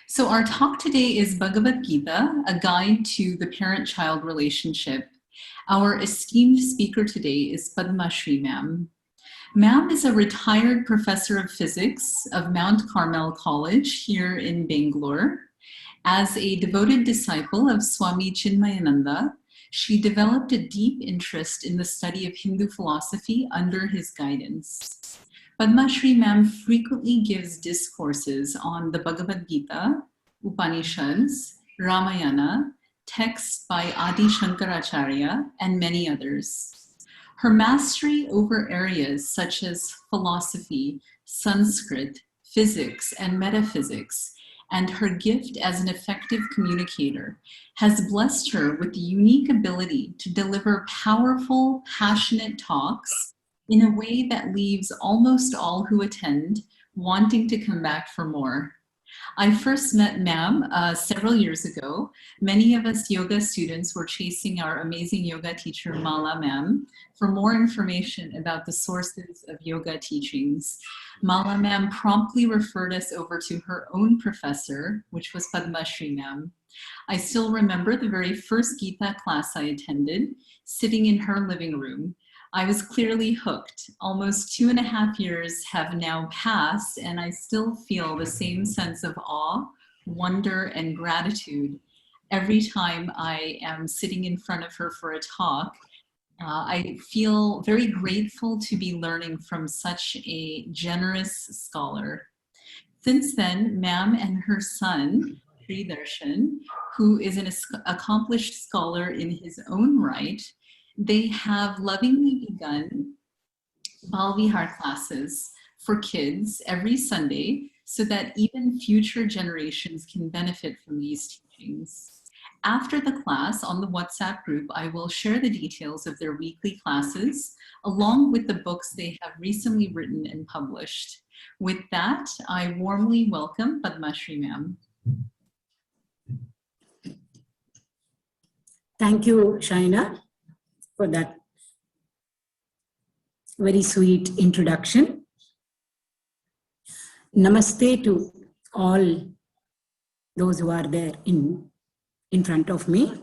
So our talk today is Bhagavad Gita, a guide to the parent-child relationship. Our esteemed speaker today is Padma Shri Ma'am. Ma'am is a retired professor of physics of Mount Carmel College here in Bangalore. As a devoted disciple of Swami Chinmayananda, she developed a deep interest in the study of Hindu philosophy under his guidance. Padma Shri Ma'am frequently gives discourses on the Bhagavad Gita, Upanishads, Ramayana, texts by Adi Shankaracharya, and many others. Her mastery over areas such as philosophy, Sanskrit, physics, and metaphysics, and her gift as an effective communicator has blessed her with the unique ability to deliver powerful, passionate talks in a way that leaves almost all who attend wanting to come back for more. I first met Ma'am several years ago. Many of us yoga students were chasing our amazing yoga teacher, Mala Ma'am, for more information about the sources of yoga teachings. Mala Ma'am promptly referred us over to her own professor, which was Padma Shri Ma'am. I still remember the very first Gita class I attended, sitting in her living room. I was clearly hooked. Almost 2.5 years have now passed, and I still feel the same sense of awe, wonder, and gratitude every time I am sitting in front of her for a talk. I feel very grateful to be learning from such a generous scholar. Since then, Ma'am and her son, Sri Darshan, who is an accomplished scholar in his own right, they have lovingly begun Bal Vihar classes for kids every Sunday so that even future generations can benefit from these teachings. After the class on the WhatsApp group, I will share the details of their weekly classes along with the books they have recently written and published. With that, I warmly welcome Padma Shri Ma'am. Thank you, Shaina, for that very sweet introduction. Namaste to all those who are there in front of me.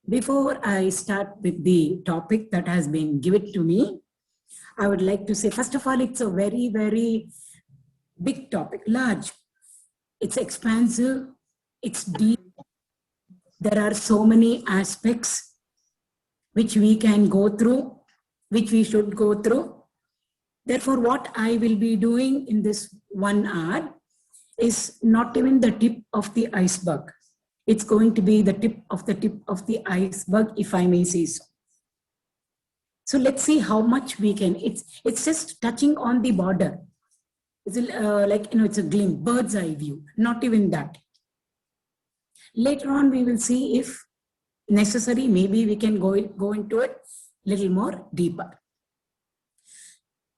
Before I start with the topic that has been given to me, I would like to say, first of all, it's a very, very big topic, large. It's expansive, it's deep. There are so many aspects which we can go through, which we should go through. Therefore, what I will be doing in this 1 hour is not even the tip of the iceberg. It's going to be the tip of the iceberg, if I may say so. So let's see how much we can. It's just touching on the border. It's like, it's a glimpse, bird's eye view, not even that. Later on, we will see if necessary, maybe we can go into it a little more deeper.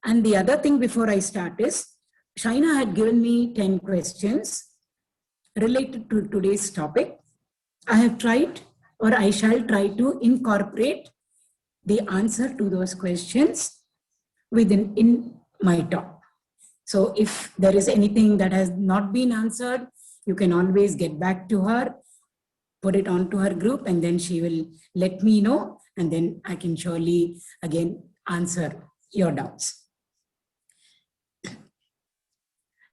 And the other thing before I start is, Shaina had given me 10 questions related to today's topic. I have tried, or I shall try to incorporate the answer to those questions in my talk. So if there is anything that has not been answered, you can always get back to her, put it onto her group, and then she will let me know, and then I can surely again answer your doubts.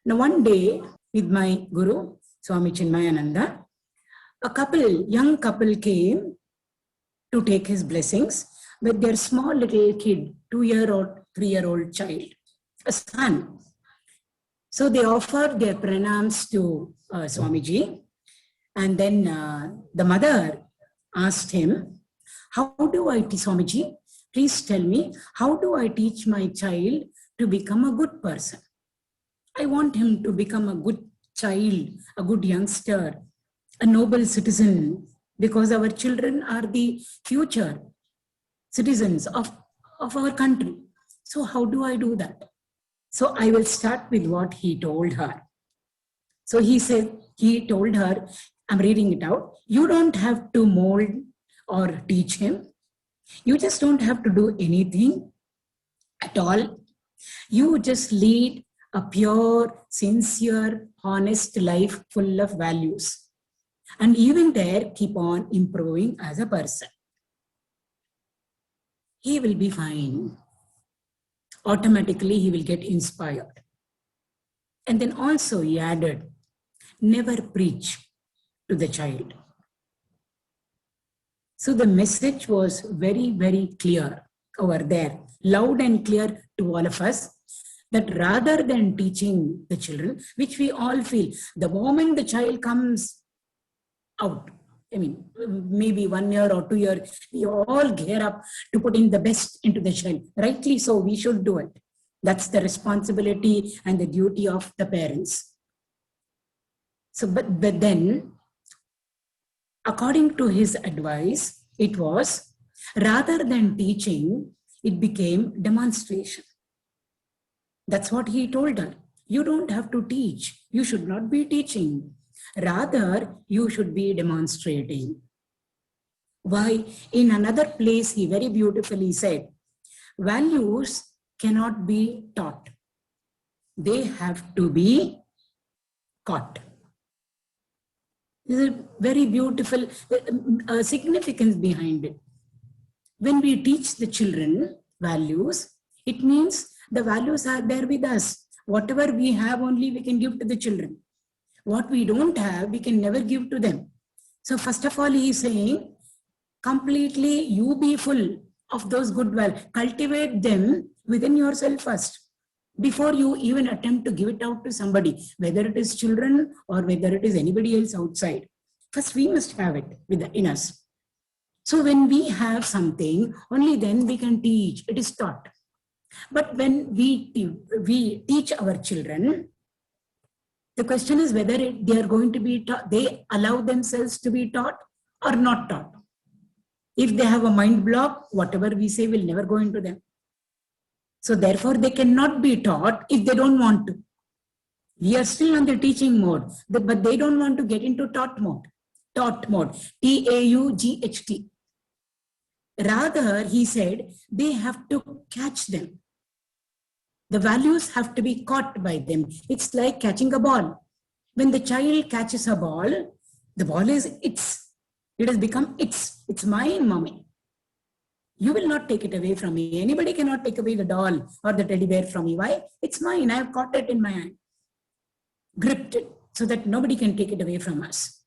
Now, one day with my guru, Swami Chinmayananda, young couple came to take his blessings with their small little kid, 2-year-old, 3-year-old child, a son. So they offered their pranams to Swamiji, and then the mother asked him, how do I teach, Swamiji? Please tell me, how do I teach my child to become a good person? I want him to become a good child, a good youngster, a noble citizen, because our children are the future citizens of our country. So how do I do that? So I will start with what he told her. So he told her, I'm reading it out, you don't have to mold or teach him. You just don't have to do anything at all. You just lead a pure, sincere, honest life full of values. And even there, keep on improving as a person. He will be fine. Automatically, he will get inspired. And then also he added, never preach to the child. So the message was very, very clear over there, loud and clear to all of us, that rather than teaching the children, which we all feel, the moment the child comes out, I mean, maybe 1 year or 2 years, we all gear up to putting the best into the child. Rightly so, we should do it. That's the responsibility and the duty of the parents. So, but then, according to his advice, it was, rather than teaching, it became demonstration. That's what he told her. You don't have to teach. You should not be teaching. Rather, you should be demonstrating. Why? In another place, he very beautifully said, values cannot be taught. They have to be caught. There's a very beautiful significance behind it. When we teach the children values, it means the values are there with us. Whatever we have, only we can give to the children. What we don't have, we can never give to them. So first of all, he is saying, completely you be full of those good values. Cultivate them within yourself first, before you even attempt to give it out to somebody, whether it is children or whether it is anybody else outside. First, we must have it in us. So when we have something, only then we can teach. It is taught. But when we teach our children, the question is whether they are going to be taught, they allow themselves to be taught or not taught. If they have a mind block, whatever we say will never go into them. So therefore, they cannot be taught if they don't want to. We are still on the teaching mode, but they don't want to get into taught mode. Taught mode, T-A-U-G-H-T. Rather, he said, they have to catch them. The values have to be caught by them. It's like catching a ball. When the child catches a ball, the ball is its. It has become its. It's mine, mommy. You will not take it away from me. Anybody cannot take away the doll or the teddy bear from me. Why? It's mine. I have caught it in my hand. Gripped it so that nobody can take it away from us.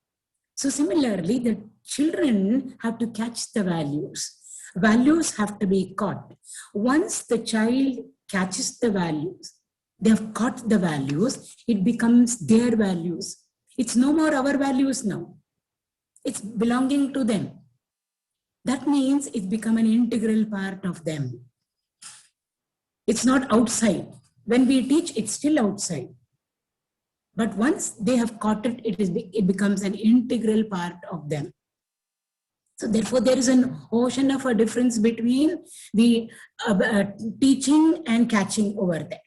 So similarly, the children have to catch the values. Values have to be caught. Once the child catches the values, they have caught the values, it becomes their values. It's no more our values now. It's belonging to them. That means it's become an integral part of them. It's not outside. When we teach, it's still outside. But once they have caught it, it becomes an integral part of them. So therefore, there is an ocean of a difference between the teaching and catching over there.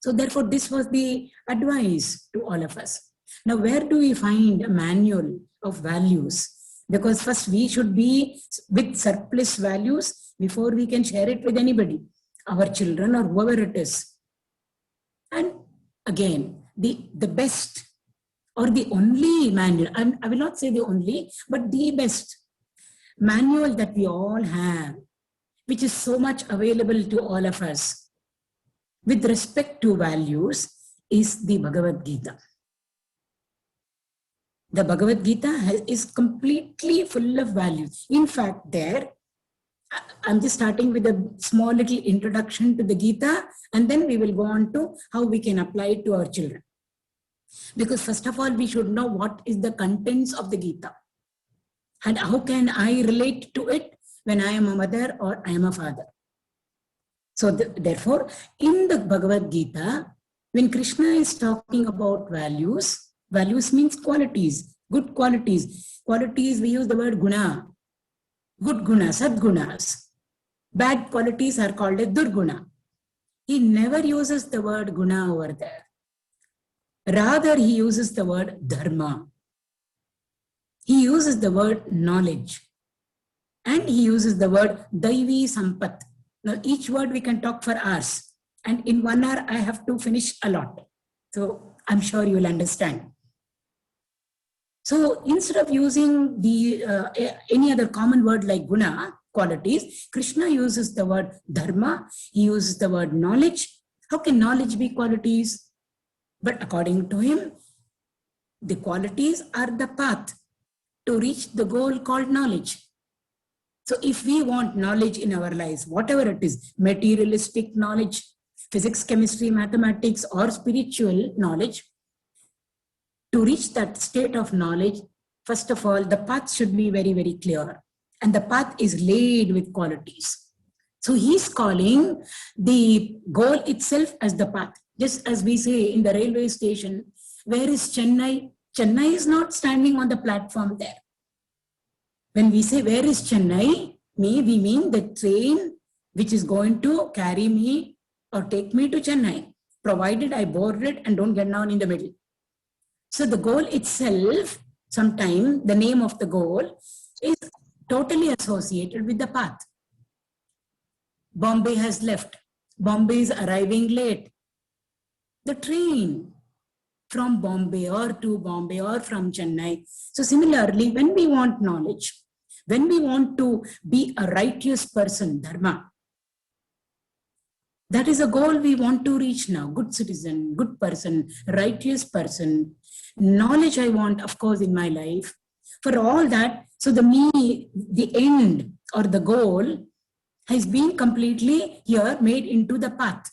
So therefore, this was the advice to all of us. Now, where do we find a manual of values? Because first we should be with surplus values before we can share it with anybody, our children or whoever it is. And again, the best or the only manual, and I will not say the only, but the best manual that we all have, which is so much available to all of us with respect to values, is the Bhagavad Gita. The Bhagavad Gita is completely full of values. In fact, I'm just starting with a small little introduction to the Gita, and then we will go on to how we can apply it to our children. Because first of all, we should know what is the contents of the Gita. And how can I relate to it when I am a mother or I am a father. So therefore, in the Bhagavad Gita, when Krishna is talking about values, values means qualities, good qualities. Qualities, we use the word guna. Good guna, sadgunas. Bad qualities are called as durguna. He never uses the word guna over there. Rather, he uses the word dharma. He uses the word knowledge. And he uses the word daivi sampat. Now, each word we can talk for hours. And in 1 hour, I have to finish a lot. So I'm sure you'll understand. So instead of using the any other common word like guna, qualities, Krishna uses the word dharma. He uses the word knowledge. How can knowledge be qualities? But according to him, the qualities are the path to reach the goal called knowledge. So if we want knowledge in our lives, whatever it is, materialistic knowledge, physics, chemistry, mathematics, or spiritual knowledge, to reach that state of knowledge, first of all, the path should be very, very clear. And the path is laid with qualities. So he's calling the goal itself as the path. Just as we say in the railway station, where is Chennai? Chennai is not standing on the platform there. When we say, where is Chennai? We mean the train which is going to carry me or take me to Chennai, provided I board it and don't get down in the middle. So the goal itself, sometimes the name of the goal is totally associated with the path. Bombay has left. Bombay is arriving late. The train from Bombay or to Bombay or from Chennai. So similarly, when we want knowledge, when we want to be a righteous person, dharma, that is a goal we want to reach now. Good citizen, good person, righteous person. Knowledge I want, of course, in my life. For all that, so the end or the goal has been completely here made into the path.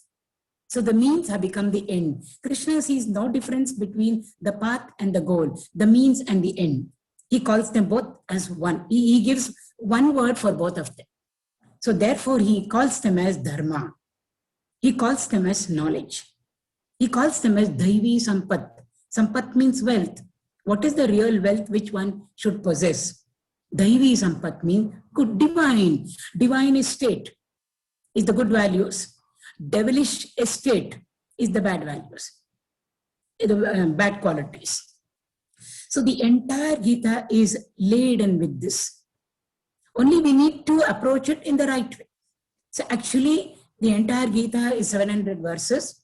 So the means have become the end. Krishna sees no difference between the path and the goal, the means and the end. He calls them both as one. He gives one word for both of them. So therefore, he calls them as dharma. He calls them as knowledge. He calls them as daivi sampat. Sampat means wealth. What is the real wealth which one should possess? Daivi sampat means good, divine. Divine estate is the good values. Devilish estate is the bad values, the bad qualities. So the entire Gita is laden with this. Only we need to approach it in the right way. So actually, the entire Gita is 700 verses.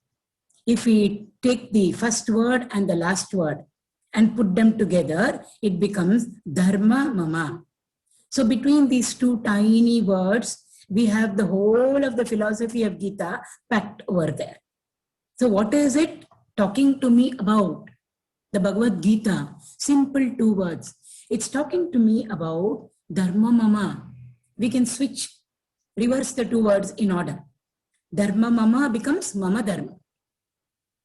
If we take the first word and the last word and put them together, it becomes Dharma Mama. So between these two tiny words, we have the whole of the philosophy of Gita packed over there. So what is it talking to me about? The Bhagavad Gita, simple 2 words. It's talking to me about Dharma Mama. We can switch, reverse the 2 words in order. Dharma Mama becomes Mama Dharma.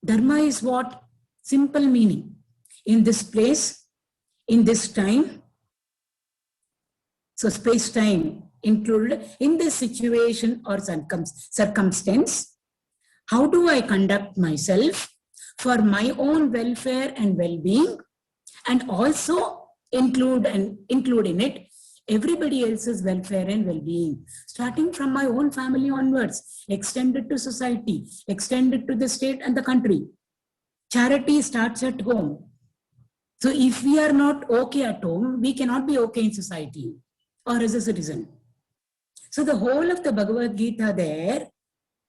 Dharma is what? Simple meaning. In this place, in this time. So space-time included in this situation or circumstance. How do I conduct myself for my own welfare and well-being, and also include in it everybody else's welfare and well-being, starting from my own family onwards, extended to society, extended to the state and the country. Charity starts at home. So if we are not okay at home, we cannot be okay in society or as a citizen. So the whole of the Bhagavad Gita there,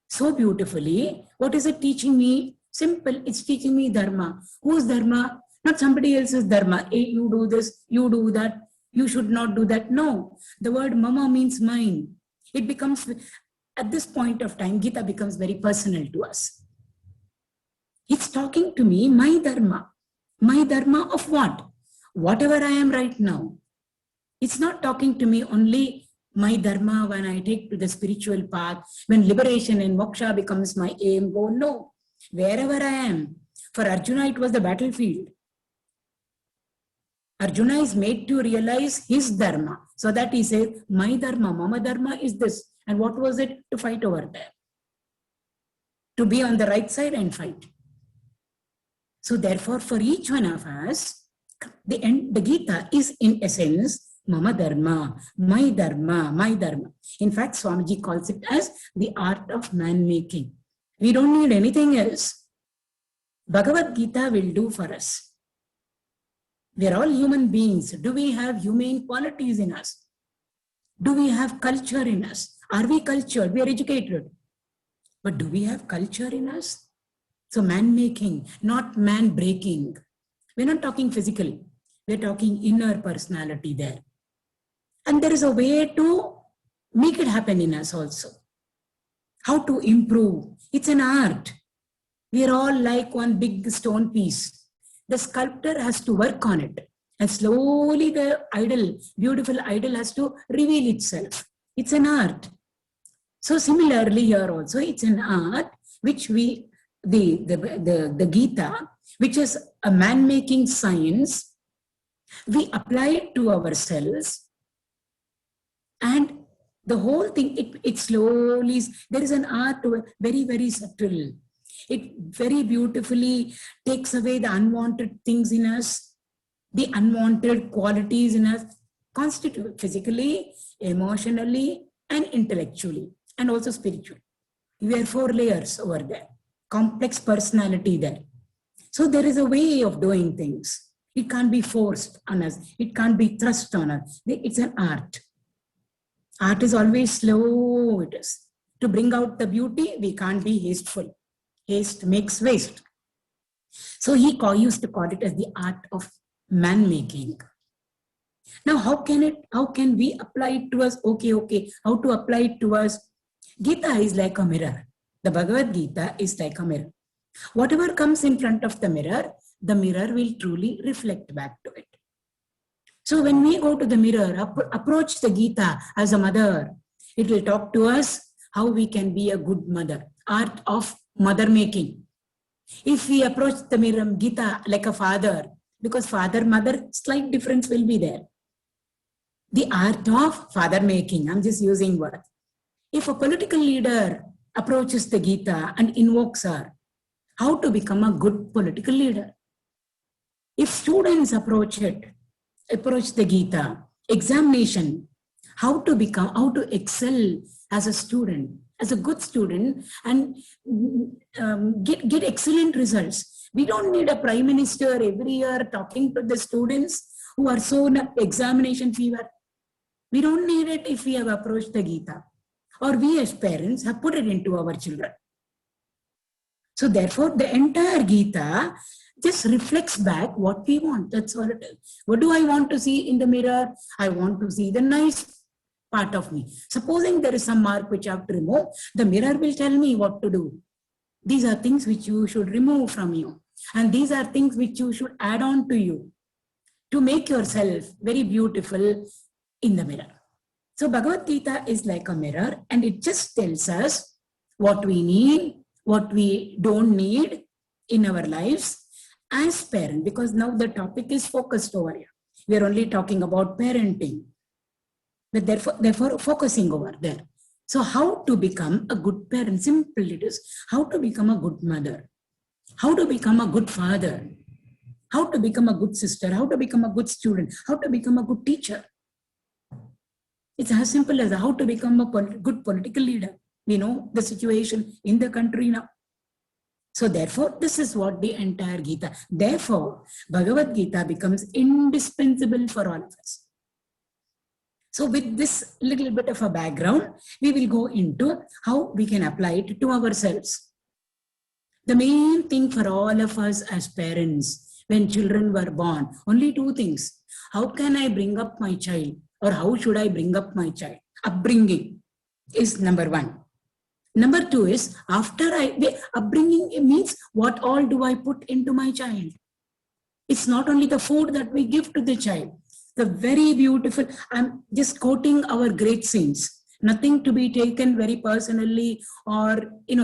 so beautifully, what is it teaching me? Simple, it's teaching me dharma. Whose dharma? Not somebody else's dharma. Hey, you do this, you do that, you should not do that. No, the word mama means mine. It becomes, at this point of time, Gita becomes very personal to us. It's talking to me, my dharma. My dharma of what? Whatever I am right now. It's not talking to me only my dharma when I take to the spiritual path, when liberation and moksha becomes my aim goal. No, wherever I am. For Arjuna, it was the battlefield. Arjuna is made to realize his dharma. So that he says, my dharma, mama dharma is this. And what was it? To fight over there. To be on the right side and fight. So therefore, for each one of us, the Gita is in essence, Mama Dharma, my Dharma, my Dharma. In fact, Swamiji calls it as the art of man-making. We don't need anything else. Bhagavad Gita will do for us. We are all human beings. Do we have humane qualities in us? Do we have culture in us? Are we cultured? We are educated. But do we have culture in us? So man making, not man breaking. We're not talking physical. We're talking inner personality there. And there is a way to make it happen in us also. How to improve. It's an art. We are all like one big stone piece. The sculptor has to work on it. And slowly the idol, beautiful idol, has to reveal itself. It's an art. So similarly here also, it's an art which we, the Gita, which is a man-making science, we apply it to ourselves, and the whole thing, it slowly, there is an art to it, very, very subtle. It very beautifully takes away the unwanted things in us, the unwanted qualities in us, constitute physically, emotionally, and intellectually, and also spiritually. We are 4 layers over there, complex personality there. So there is a way of doing things. It can't be forced on us. It can't be thrust on us. It's an art. Art is always slow, it is. To bring out the beauty, we can't be hasteful. Haste makes waste. So he used to call it as the art of man-making. Now, how can we apply it to us? Okay. How to apply it to us? Gita is like a mirror. The Bhagavad Gita is like a mirror. Whatever comes in front of the mirror will truly reflect back to it. So when we go to the mirror, approach the Gita as a mother, it will talk to us how we can be a good mother, art of mother making. If we approach the mirror, Gita, like a father, because father, mother, slight difference will be there. The art of father making, I'm just using word. If a political leader approaches the Gita and invokes her, how to become a good political leader? If students approach the Gita, examination, how to excel as a student, as a good student, and get excellent results. We don't need a prime minister every year talking to the students who are so examination fever. We don't need it if we have approached the Gita, or we as parents have put it into our children. So therefore, the entire Gita just reflects back what we want. That's all it is. What do I want to see in the mirror? I want to see the nice part of me. Supposing there is some mark which I have to remove, the mirror will tell me what to do. These are things which you should remove from you. And these are things which you should add on to you to make yourself very beautiful in the mirror. So Bhagavad Gita is like a mirror, and it just tells us what we need, what we don't need in our lives as parents, because now the topic is focused over here. We are only talking about parenting, but therefore focusing over there. So how to become a good parent? Simple it is. How to become a good mother? How to become a good father? How to become a good sister? How to become a good student? How to become a good teacher? It's as simple as how to become a good political leader. We know the situation in the country now. So therefore, this is what the entire Gita. Therefore, Bhagavad Gita becomes indispensable for all of us. So with this little bit of a background, we will go into how we can apply it to ourselves. The main thing for all of us as parents, when children were born, only 2 things. How can I bring up my child? Or how should I bring up my child? Upbringing is number 1. Number 2 is, upbringing means what all do I put into my child? It's not only the food that we give to the child. The very beautiful, I'm just quoting our great saints, nothing to be taken very personally or, in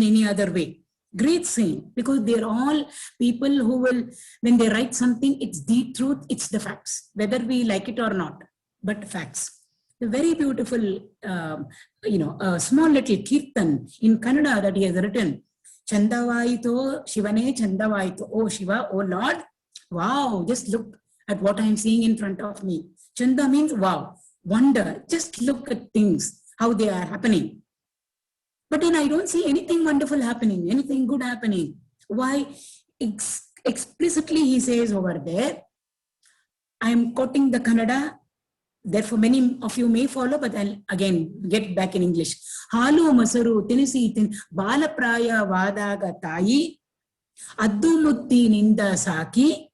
any other way. Great saint, because they're all people who will, when they write something, it's the truth, it's the facts, whether we like it or not, but facts. The very beautiful, a small little kirtan in Kannada that he has written, Chandavaito, Shivane Chandavaito, oh Shiva, oh Lord, wow, just look at what I'm seeing in front of me. Chanda means wow, wonder, just look at things, how they are happening. But then I don't see anything wonderful happening, anything good happening. Why? Explicitly he says over there, I'm quoting the Kannada, Therefore, many of you may follow, but I'll again get back in English. Halu masaru tinisi tin balapraya vadaga tayi addu mutti ninda saki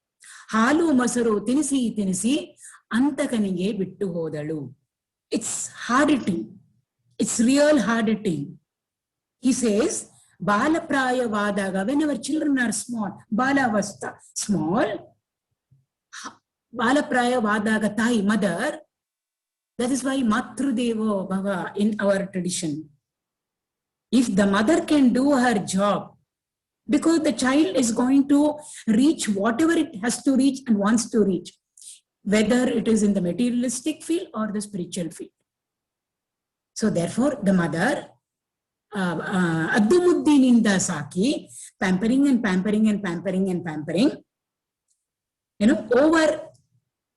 halu masaru tinisi antakanige bittu hodalu. It's hard hitting. It's real hard hitting. He says, balapraya vadaga, when our children are small, balavasta, small, balapraya vadaga tayi, mother. That is why Matrudevo Bhava in our tradition. If the mother can do her job, because the child is going to reach whatever it has to reach and wants to reach, whether it is in the materialistic field or the spiritual field. So therefore, the mother, Addumuddin Saki, pampering and pampering and pampering and pampering,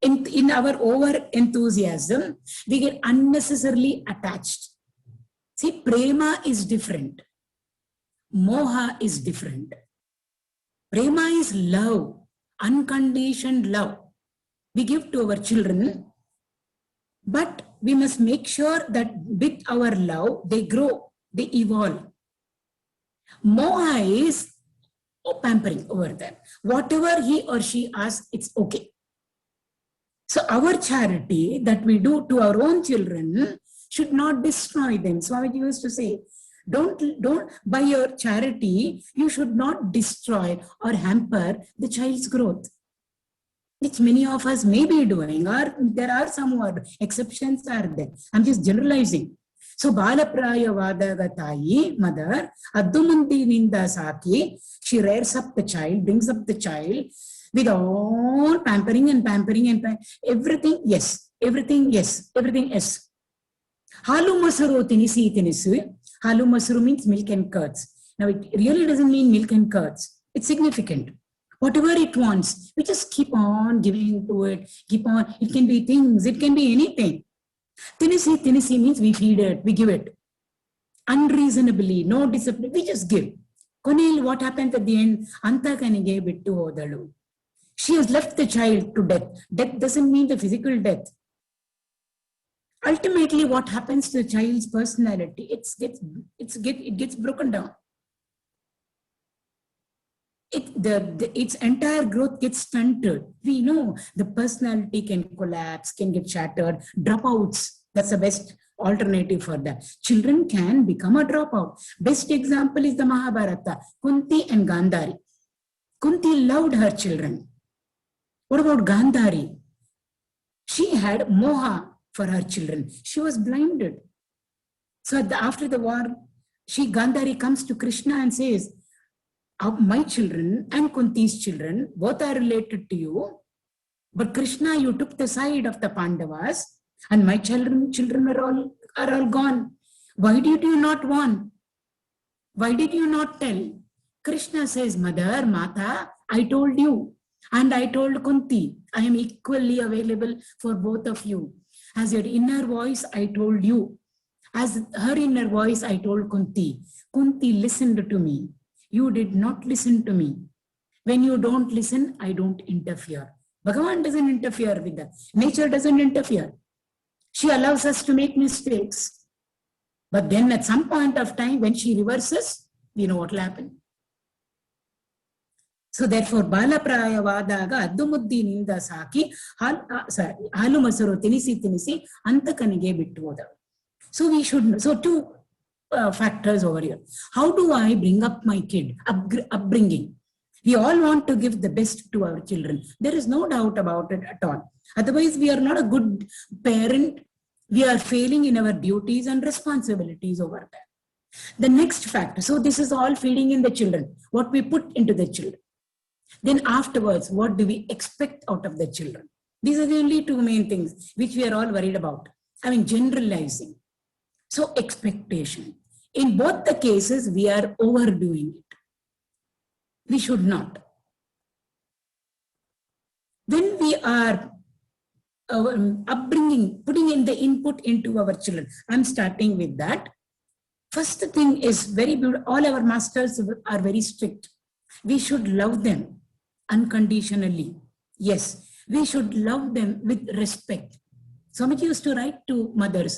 in our over enthusiasm, we get unnecessarily attached. See, prema is different. Moha is different. Prema is love, unconditioned love. We give to our children, but we must make sure that with our love, they grow, they evolve. Moha is pampering over them. Whatever he or she asks, it's okay. So our charity that we do to our own children should not destroy them. Swamiji used to say, don't by your charity, you should not destroy or hamper the child's growth, which many of us may be doing, or there are some exceptions are there. I'm just generalizing. So Balapraya Vadaga Tayi, mother, Addumunti Ninda Saki, she rears up the child, brings up the child, with all pampering and pampering and everything, yes, everything, yes, everything, yes. Halu masuru tinisi tinisu. Halu masuru means milk and curds. Now it really doesn't mean milk and curds. It's significant. Whatever it wants, we just keep on giving to it, keep on. It can be things, it can be anything. Tinisi means we feed it, we give it. Unreasonably, no discipline, we just give. Konil, what happens at the end? Antakanige bittu hodalu. She has left the child to death. Death doesn't mean the physical death. Ultimately, what happens to the child's personality? It gets broken down. Its entire growth gets stunted. We know the personality can collapse, can get shattered, dropouts. That's the best alternative for that. Children can become a dropout. Best example is the Mahabharata, Kunti and Gandhari. Kunti loved her children. What about Gandhari? She had moha for her children. She was blinded. So after the war, Gandhari comes to Krishna and says, my children and Kunti's children, both are related to you. But Krishna, you took the side of the Pandavas and my children are all gone. Why did you not warn? Why did you not tell? Krishna says, Mother, Mata, I told you. And I told Kunti, I am equally available for both of you. As your inner voice, I told you. As her inner voice, I told Kunti. Kunti listened to me. You did not listen to me. When you don't listen, I don't interfere. Bhagavan doesn't interfere with that. Nature doesn't interfere. She allows us to make mistakes. But then at some point of time, when she reverses, we know what will happen. So therefore, Balapraya Vadaga, Addumuddin Ninda Saki, Halu Masuru Tinisi, Antakanige bittu hodalu. So we should, so two factors over here. How do I bring up my kid? Upbringing. We all want to give the best to our children. There is no doubt about it at all. Otherwise, we are not a good parent. We are failing in our duties and responsibilities over there. The next factor, so this is all feeding in the children, what we put into the children. Then afterwards, what do we expect out of the children? These are the only two main things which we are all worried about. I mean, generalizing. So expectation. In both the cases, we are overdoing it. We should not. When we are upbringing, putting in the input into our children, I'm starting with that. First thing is very beautiful. All our masters are very strict. We should love them unconditionally. Yes, we should love them with respect. Swamiji used to write to mothers,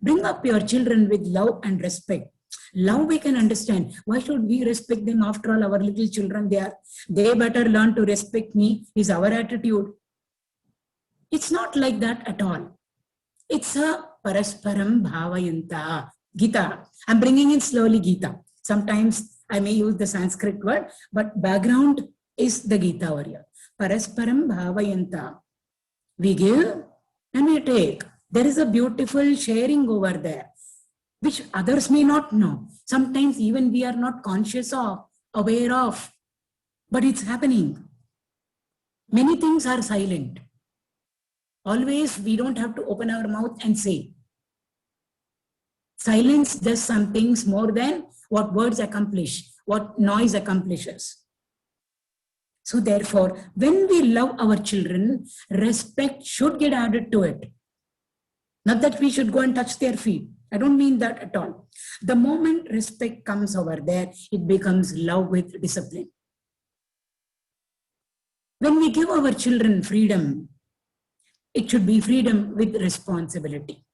bring up your children with love and respect. Love we can understand. Why should we respect them? After all, our little children, they better learn to respect me, is our attitude. It's not like that at all. It's a parasparam bhavayanta. Gita. I'm bringing in slowly Gita. Sometimes I may use the Sanskrit word, but background is the Gita over here. Parasparam bhavayanta. We give and we take. There is a beautiful sharing over there, which others may not know. Sometimes even we are not conscious of, aware of, but it's happening. Many things are silent. Always we don't have to open our mouth and say. Silence does some things more than what words accomplish, what noise accomplishes. So therefore, when we love our children, respect should get added to it. Not that we should go and touch their feet. I don't mean that at all. The moment respect comes over there, it becomes love with discipline. When we give our children freedom, it should be freedom with responsibility.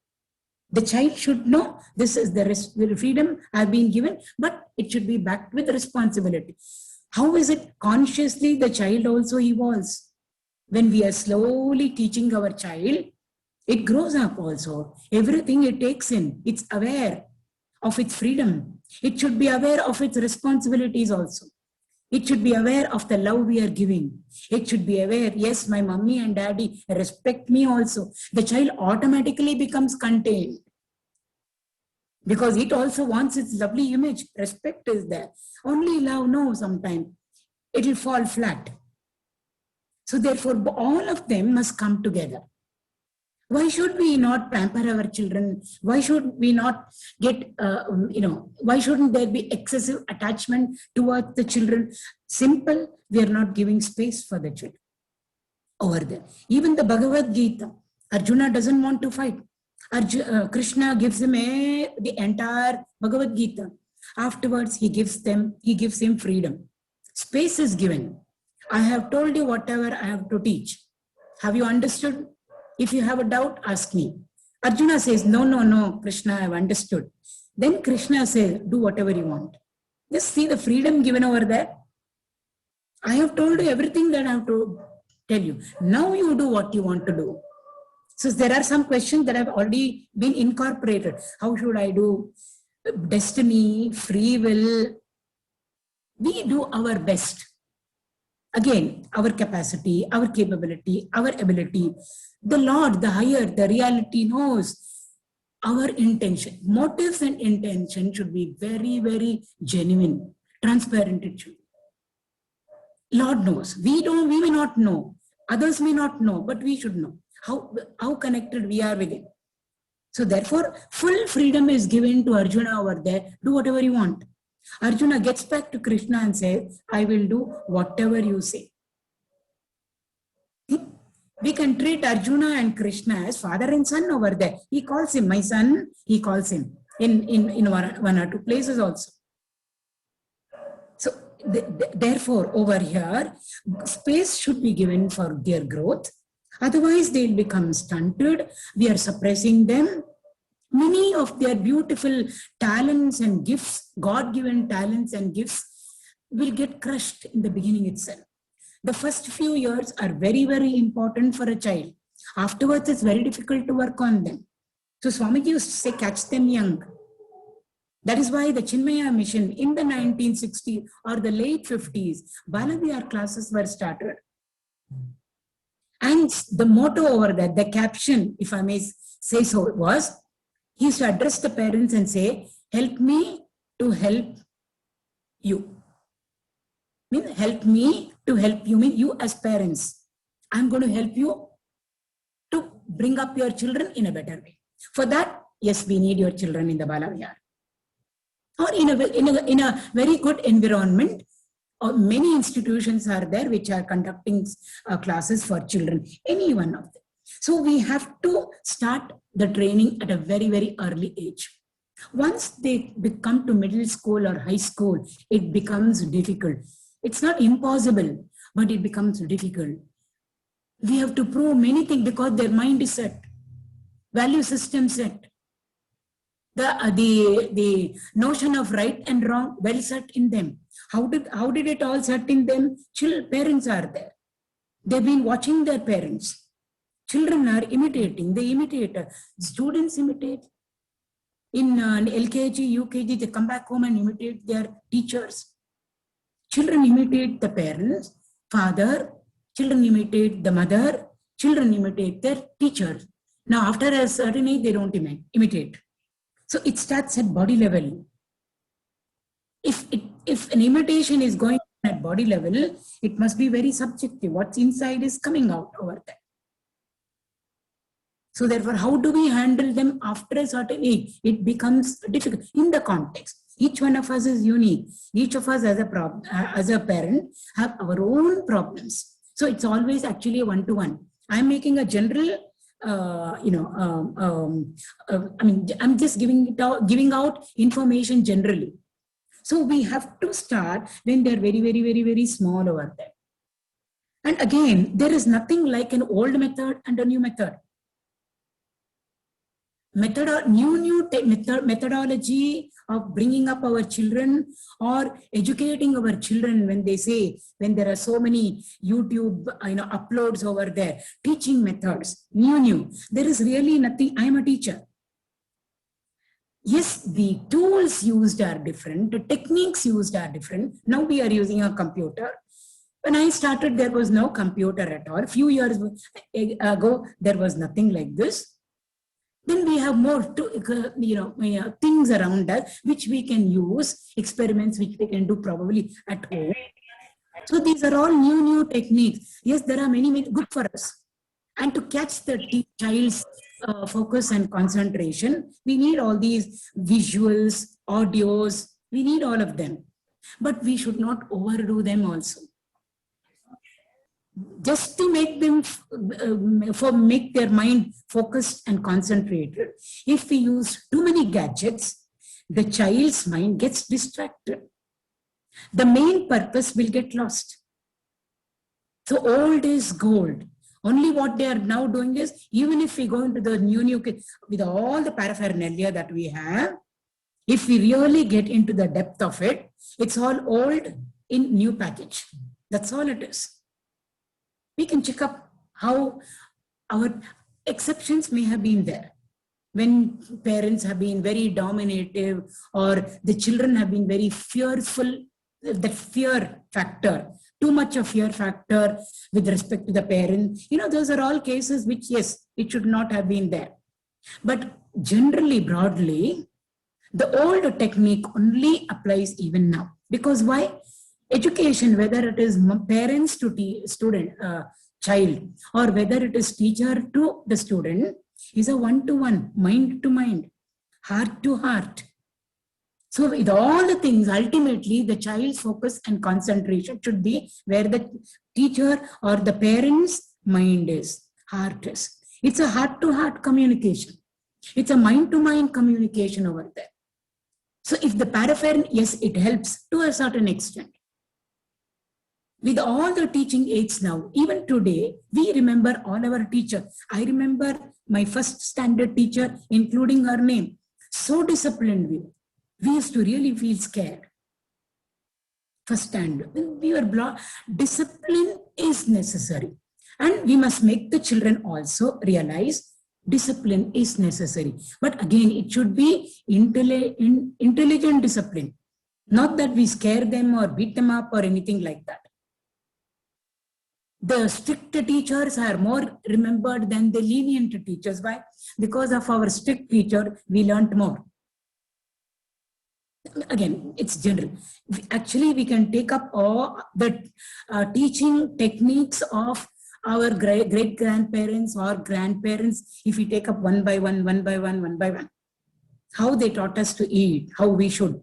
The child should know this is the freedom I've been given, but it should be backed with responsibility. How is it? Consciously, the child also evolves. When we are slowly teaching our child, it grows up also. Everything it takes in, it's aware of its freedom. It should be aware of its responsibilities also. It should be aware of the love we are giving. It should be aware, yes, my mommy and daddy respect me also. The child automatically becomes contained because it also wants its lovely image. Respect is there. Only love, no, sometimes it will fall flat. So therefore, all of them must come together. Why should we not pamper our children? Why should we not get, why shouldn't there be excessive attachment towards the children? Simple, we are not giving space for the children over there. Even the Bhagavad Gita, Arjuna doesn't want to fight. Krishna gives him the entire Bhagavad Gita. Afterwards, he gives him freedom. Space is given. I have told you whatever I have to teach. Have you understood? If you have a doubt, ask me. Arjuna says, no, Krishna, I have understood. Then Krishna says, do whatever you want. Just see the freedom given over there. I have told you everything that I have to tell you. Now you do what you want to do. So there are some questions that have already been incorporated. How should I do? Destiny, free will. We do our best. Again, our capacity, our capability, our ability. The Lord, the higher, the reality knows our intention. Motives and intention should be very, very genuine, transparent it should be. Lord knows. We may not know. Others may not know, but we should know how connected we are with Him. So therefore, full freedom is given to Arjuna over there. Do whatever you want. Arjuna gets back to Krishna and says, I will do whatever you say. We can treat Arjuna and Krishna as father and son over there. He calls him my son. He calls him in one or two places also. So therefore, over here, space should be given for their growth. Otherwise, they'll become stunted. We are suppressing them. Many of their beautiful talents and gifts, God-given talents and gifts, will get crushed in the beginning itself. The first few years are very, very important for a child. Afterwards, it's very difficult to work on them. So Swamiji used to say, catch them young. That is why the Chinmaya mission in the 1960s or the late 50s, Balavihar classes were started. And the motto over that, the caption, if I may say so, was, he used to address the parents and say, help me to help you. Help me to help you, mean you as parents. I'm going to help you to bring up your children in a better way. For that, yes, we need your children in the Balavihar. Or in a very good environment, many institutions are there which are conducting classes for children, any one of them. So we have to start the training at a very, very early age. Once they come to middle school or high school, it becomes difficult. It's not impossible, but it becomes difficult. We have to prove many things because their mind is set. value system set. The notion of right and wrong well set in them. How did it all set in them? Parents are there. They've been watching their parents. Children are imitating. They imitate. Students imitate. In LKG, UKG, they come back home and imitate their teachers. Children imitate the parents, father. Children imitate the mother. Children imitate their teachers. Now, after a certain age, they don't imitate. So it starts at body level. If an imitation is going on at body level, it must be very subjective. What's inside is coming out over there. So therefore, how do we handle them after a certain age? It becomes difficult in the context. Each one of us is unique. Each of us as a parent have our own problems. So it's always actually a one-to-one. I'm making a general, I'm just giving out information generally. So we have to start when they're very, very, very, very small over there. And again, there is nothing like an old method and a new method. Methodology of bringing up our children or educating our children when there are so many YouTube uploads over there, teaching methods, new. There is really nothing. I'm a teacher. Yes, the tools used are different, the techniques used are different. Now we are using a computer. When I started, there was no computer at all. A few years ago, there was nothing like this. Then we have more things around us which we can use, experiments which we can do probably at home. So these are all new techniques. Yes, there are many good for us. And to catch the child's focus and concentration, we need all these visuals, audios, we need all of them. But we should not overdo them also. Just to make them make their mind focused and concentrated. If we use too many gadgets, the child's mind gets distracted. The main purpose will get lost. So old is gold. Only what they are now doing is, even if we go into the new with all the paraphernalia that we have, if we really get into the depth of it, it's all old in new package. That's all it is. We can check up how our exceptions may have been there. When parents have been very dominative or the children have been very fearful, the fear factor, too much of fear factor with respect to the parents. Those are all cases which, yes, it should not have been there. But generally, broadly, the old technique only applies even now. Because why? Education, whether it is parents to child, or whether it is teacher to the student, is a one-to-one, mind to mind, heart to heart. So with all the things, ultimately, the child's focus and concentration should be where the teacher or the parent's mind is, heart is. It's a heart-to-heart communication. It's a mind-to-mind communication over there. So if the paraphernalia, yes, it helps to a certain extent. With all the teaching aids now, even today, we remember all our teachers. I remember my first standard teacher, including her name. So disciplined we were. We used to really feel scared. First standard. We were discipline is necessary. And we must make the children also realize discipline is necessary. But again, it should be intelligent discipline. Not that we scare them or beat them up or anything like that. The strict teachers are more remembered than the lenient teachers. Why? Because of our strict teacher, we learnt more. Again, it's general. Actually, we can take up all the teaching techniques of our great-grandparents or grandparents, if we take up one by one. How they taught us to eat, how we should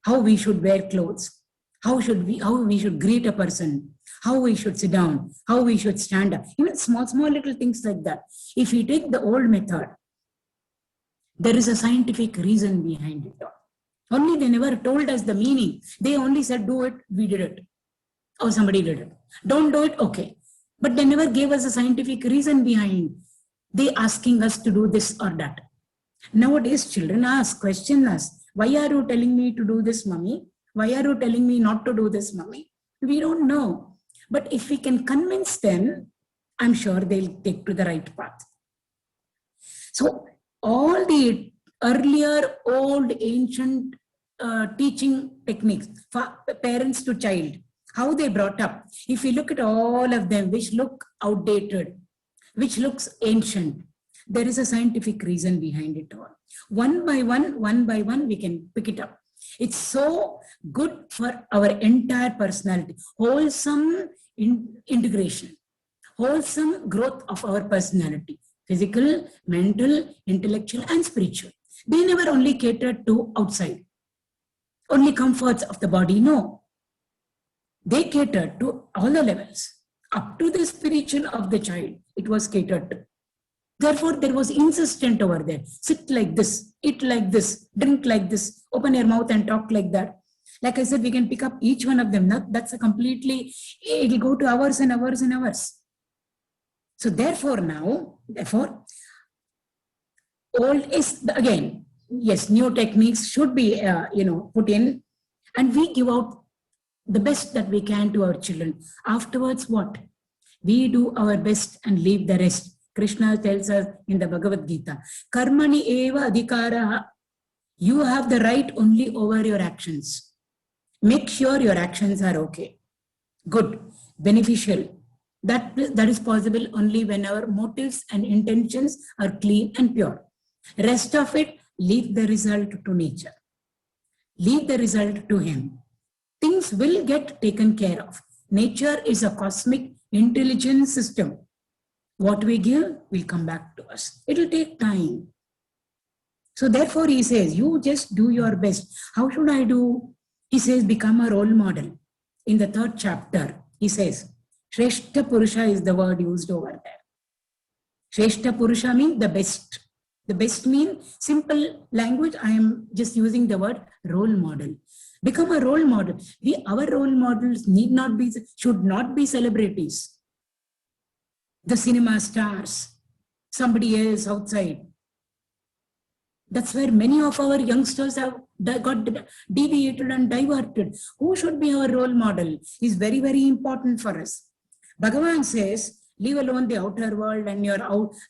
wear clothes, how we should greet a person, how we should sit down, how we should stand up. Even small little things like that. If we take the old method, there is a scientific reason behind it all. Only they never told us the meaning. They only said, do it, we did it. Or somebody did it. Don't do it, okay. But they never gave us a scientific reason behind They asking us to do this or that. Nowadays, children question us, why are you telling me to do this, mommy? Why are you telling me not to do this, mommy? We don't know. But if we can convince them, I'm sure they'll take to the right path. So all the earlier old ancient teaching techniques for parents to child, how they brought up, if you look at all of them, which look outdated, which looks ancient, there is a scientific reason behind it all. One by one, we can pick it up. It's so good for our entire personality, wholesome integration, wholesome growth of our personality, physical, mental, intellectual, and spiritual. They never only catered to outside, only comforts of the body. No, they catered to all the levels. Up to the spiritual of the child, it was catered to. Therefore, there was insistent over there. Sit like this, eat like this, drink like this, open your mouth and talk like that. Like I said, we can pick up each one of them. That's a completely, it'll go to hours and hours and hours. So therefore, old is, again, yes, new techniques should be, put in, and we give out the best that we can to our children. Afterwards, what? We do our best and leave the rest. Krishna tells us in the Bhagavad Gita, Karmani eva adhikaraha. You have the right only over your actions. Make sure your actions are okay, good, beneficial. That is possible only when our motives and intentions are clean and pure. Rest of it, leave the result to nature. Leave the result to him. Things will get taken care of. Nature is a cosmic intelligence system. What we give will come back to us. It will take time. So therefore he says, you just do your best. How should I do? He says, become a role model. In the 3rd chapter, he says, Shrestha Purusha is the word used over there. Shrestha Purusha means the best. The best means, simple language, I am just using the word role model. Become a role model. Our role models should not be celebrities. The cinema stars, somebody else outside. That's where many of our youngsters have got deviated and diverted. Who should be our role model is very, very important for us. Bhagavan says, leave alone the outer world and your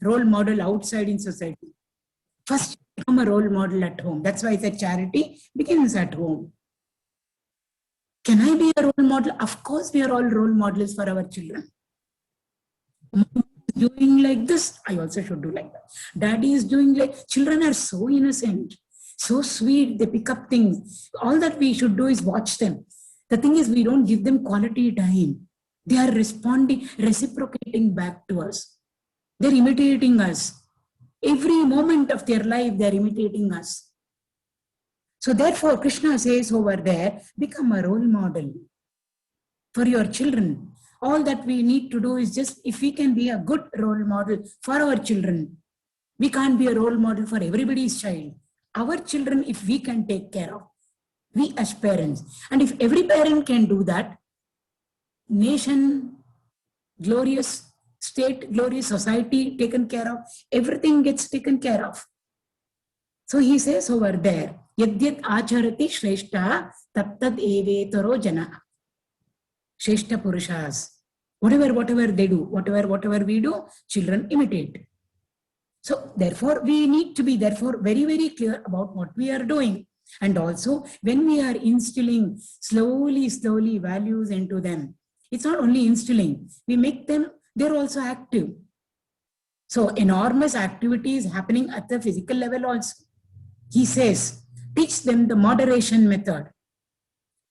role model outside in society. First, become a role model at home. That's why I said charity begins at home. Can I be a role model? Of course, we are all role models for our children. Doing like this, I also should do like that. Daddy is doing like, children are so innocent, so sweet, they pick up things. All that we should do is watch them. The thing is, we don't give them quality time. They are responding, reciprocating back to us. They're imitating us. Every moment of their life, they're imitating us. So therefore, Krishna says over there, become a role model for your children. All that we need to do is just, if we can be a good role model for our children, we can't be a role model for everybody's child. Our children, if we can take care of, we as parents. And if every parent can do that, nation, glorious state, glorious society taken care of, everything gets taken care of. So he says over there, Yadyat acharati shreshta tattad evetaro jana. Shrestha Purushas. Whatever they do, whatever we do, children imitate. So therefore, we need to be very, very clear about what we are doing. And also, when we are instilling slowly values into them, it's not only instilling, we make them, they're also active. So enormous activities happening at the physical level also. He says, teach them the moderation method.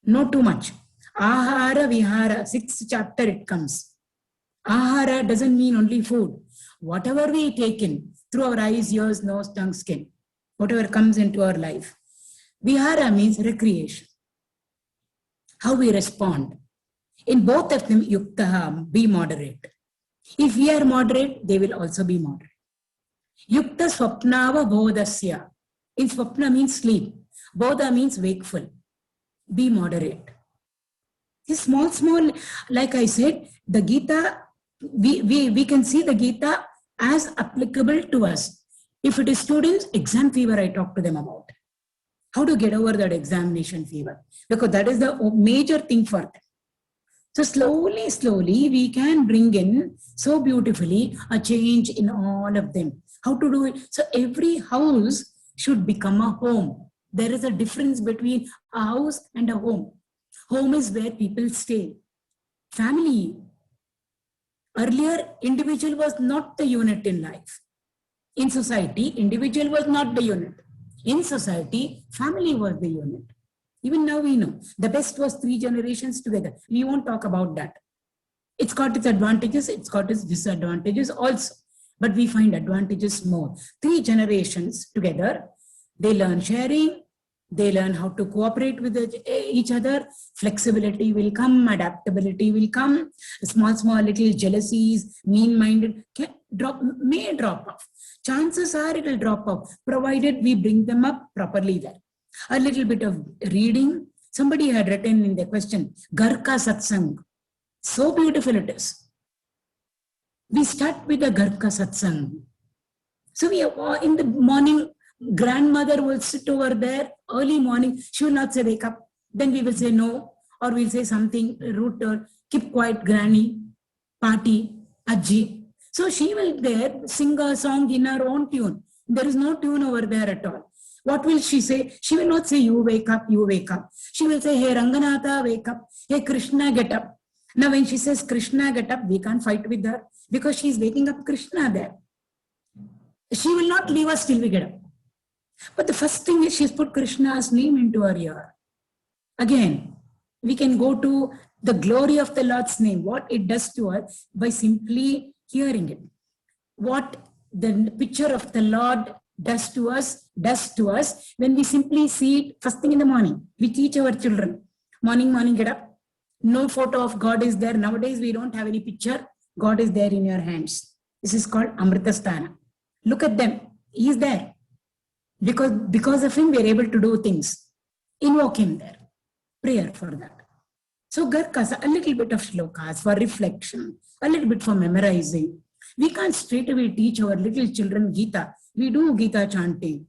Not too much. Ahara Vihara, 6th chapter it comes. Ahara doesn't mean only food. Whatever we take in through our eyes, ears, nose, tongue, skin, whatever comes into our life. Vihara means recreation. How we respond. In both of them, yukta, be moderate. If we are moderate, they will also be moderate. Yukta swapnava bodhasya. In swapna means sleep. Bodha means wakeful. Be moderate. This small, like I said, the Gita, we can see the Gita as applicable to us. If it is students, exam fever, I talk to them about how to get over that examination fever, because that is the major thing for them. So slowly, we can bring in so beautifully a change in all of them. How to do it? So every house should become a home. There is a difference between a house and a home. Home is where people stay. Family. Earlier, individual was not the unit in life. In society, individual was not the unit. In society, family was the unit. Even now we know the best was 3 generations together. We won't talk about that. It's got its advantages, it's got its disadvantages also. But we find advantages more. 3 generations together, they learn sharing, they learn how to cooperate with each other. Flexibility will come, adaptability will come. Small little jealousies, mean-minded may drop off. Chances are it will drop off, provided we bring them up properly there. A little bit of reading. Somebody had written in the question, Garka Satsang. So beautiful it is. We start with the Garka Satsang. So we are in the morning, grandmother will sit over there, early morning, she will not say wake up. Then we will say no, or we'll say something rude or keep quiet, granny, party, Ajji. So she will there sing a song in her own tune. There is no tune over there at all. What will she say? She will not say, you wake up, you wake up. She will say, hey Ranganatha, wake up. Hey Krishna, get up. Now when she says Krishna, get up, we can't fight with her because she is waking up Krishna there. She will not leave us till we get up. But the first thing is she's put Krishna's name into her ear. Again, we can go to the glory of the Lord's name, what it does to us by simply hearing it. What the picture of the Lord does to us when we simply see it first thing in the morning. We teach our children, morning, get up. No photo of God is there. Nowadays, we don't have any picture. God is there in your hands. This is called Amritasthana. Look at them. He is there. Because of him, we are able to do things. Invoke him there. Prayer for that. So Garkas, a little bit of shlokas for reflection, a little bit for memorizing. We can't straight away teach our little children Gita. We do Gita chanting.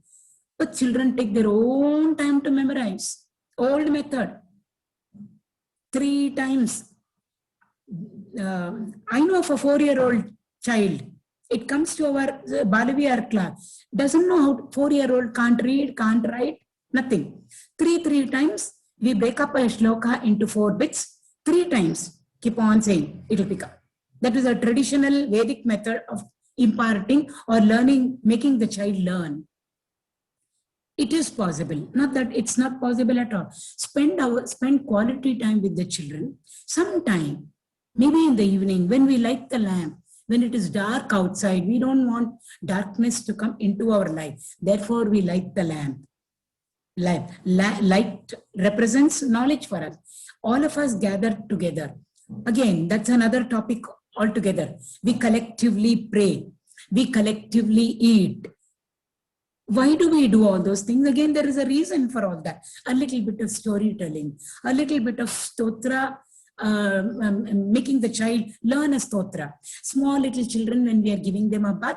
But children take their own time to memorize. Old method. 3 times. I know of a 4-year-old child. It comes to our Balavihar class. Doesn't know how 4-year-old can't read, can't write, nothing. 3 times. We break up a shloka into 4 bits. 3 times. Keep on saying. It will pick up. That is a traditional Vedic method of imparting or learning, making the child learn. It is possible. Not that it's not possible at all. Spend quality time with the children. Sometime, maybe in the evening, when we light the lamp, when it is dark outside, we don't want darkness to come into our life. Therefore, we light the lamp. Light represents knowledge for us. All of us gather together. Again, that's another topic altogether. We collectively pray. We collectively eat. Why do we do all those things? Again, there is a reason for all that. A little bit of storytelling, a little bit of stotra, making the child learn a stotra. Small little children, when we are giving them a bath,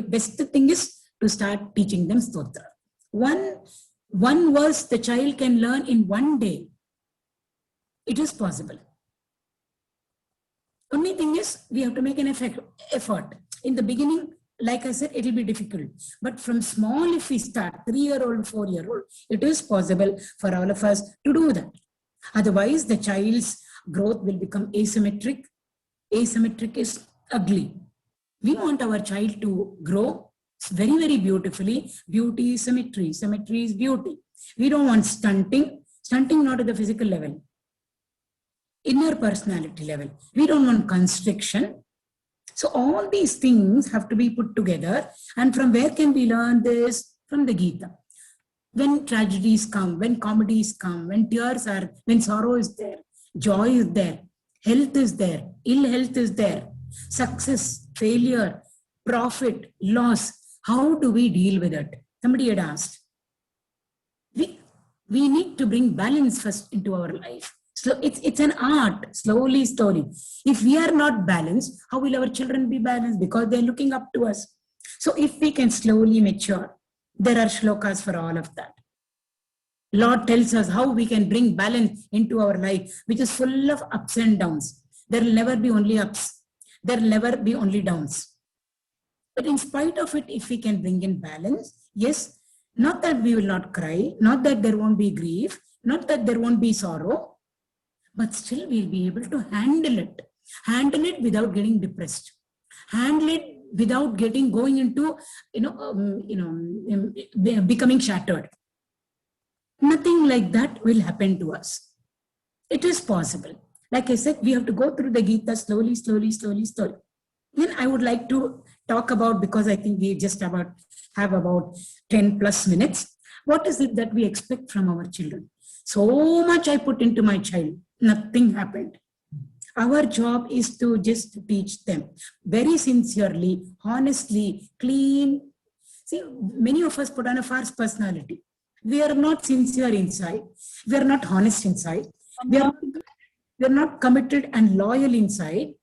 best thing is to start teaching them stotra. One verse the child can learn in 1 day. It is possible. Only thing is, we have to make an effort. In the beginning, like I said, it will be difficult. But from small, if we start, 3-year-old, 4-year-old, it is possible for all of us to do that. Otherwise, the child's growth will become asymmetric. Asymmetric is ugly. We want our child to grow very, very beautifully. Beauty is symmetry. Symmetry is beauty. We don't want stunting. Stunting not at the physical level. Inner personality level. We don't want constriction. So all these things have to be put together. And from where can we learn this? From the Gita. When tragedies come, when comedies come, when tears are, when sorrow is there, joy is there, health is there, ill health is there, success, failure, profit, loss. How do we deal with it? Somebody had asked. We need to bring balance first into our life. So it's an art, slowly, slowly. If we are not balanced, how will our children be balanced? Because they're looking up to us. So if we can slowly mature, there are shlokas for all of that. Lord tells us how we can bring balance into our life, which is full of ups and downs. There will never be only ups. There will never be only downs. But in spite of it, if we can bring in balance, yes, not that we will not cry, not that there won't be grief, not that there won't be sorrow, but still we'll be able to handle it. Handle it without getting depressed. Handle it without going into, becoming shattered. Nothing like that will happen to us. It is possible. Like I said, we have to go through the Gita slowly, slowly, slowly, slowly. Then I would like to talk about, because I think we just have about 10 plus minutes. What is it that we expect from our children? So much I put into my child, nothing happened. Our job is to just teach them very sincerely, honestly, clean. See, many of us put on a false personality. We are not sincere inside. We are not honest inside. We are not committed and loyal inside.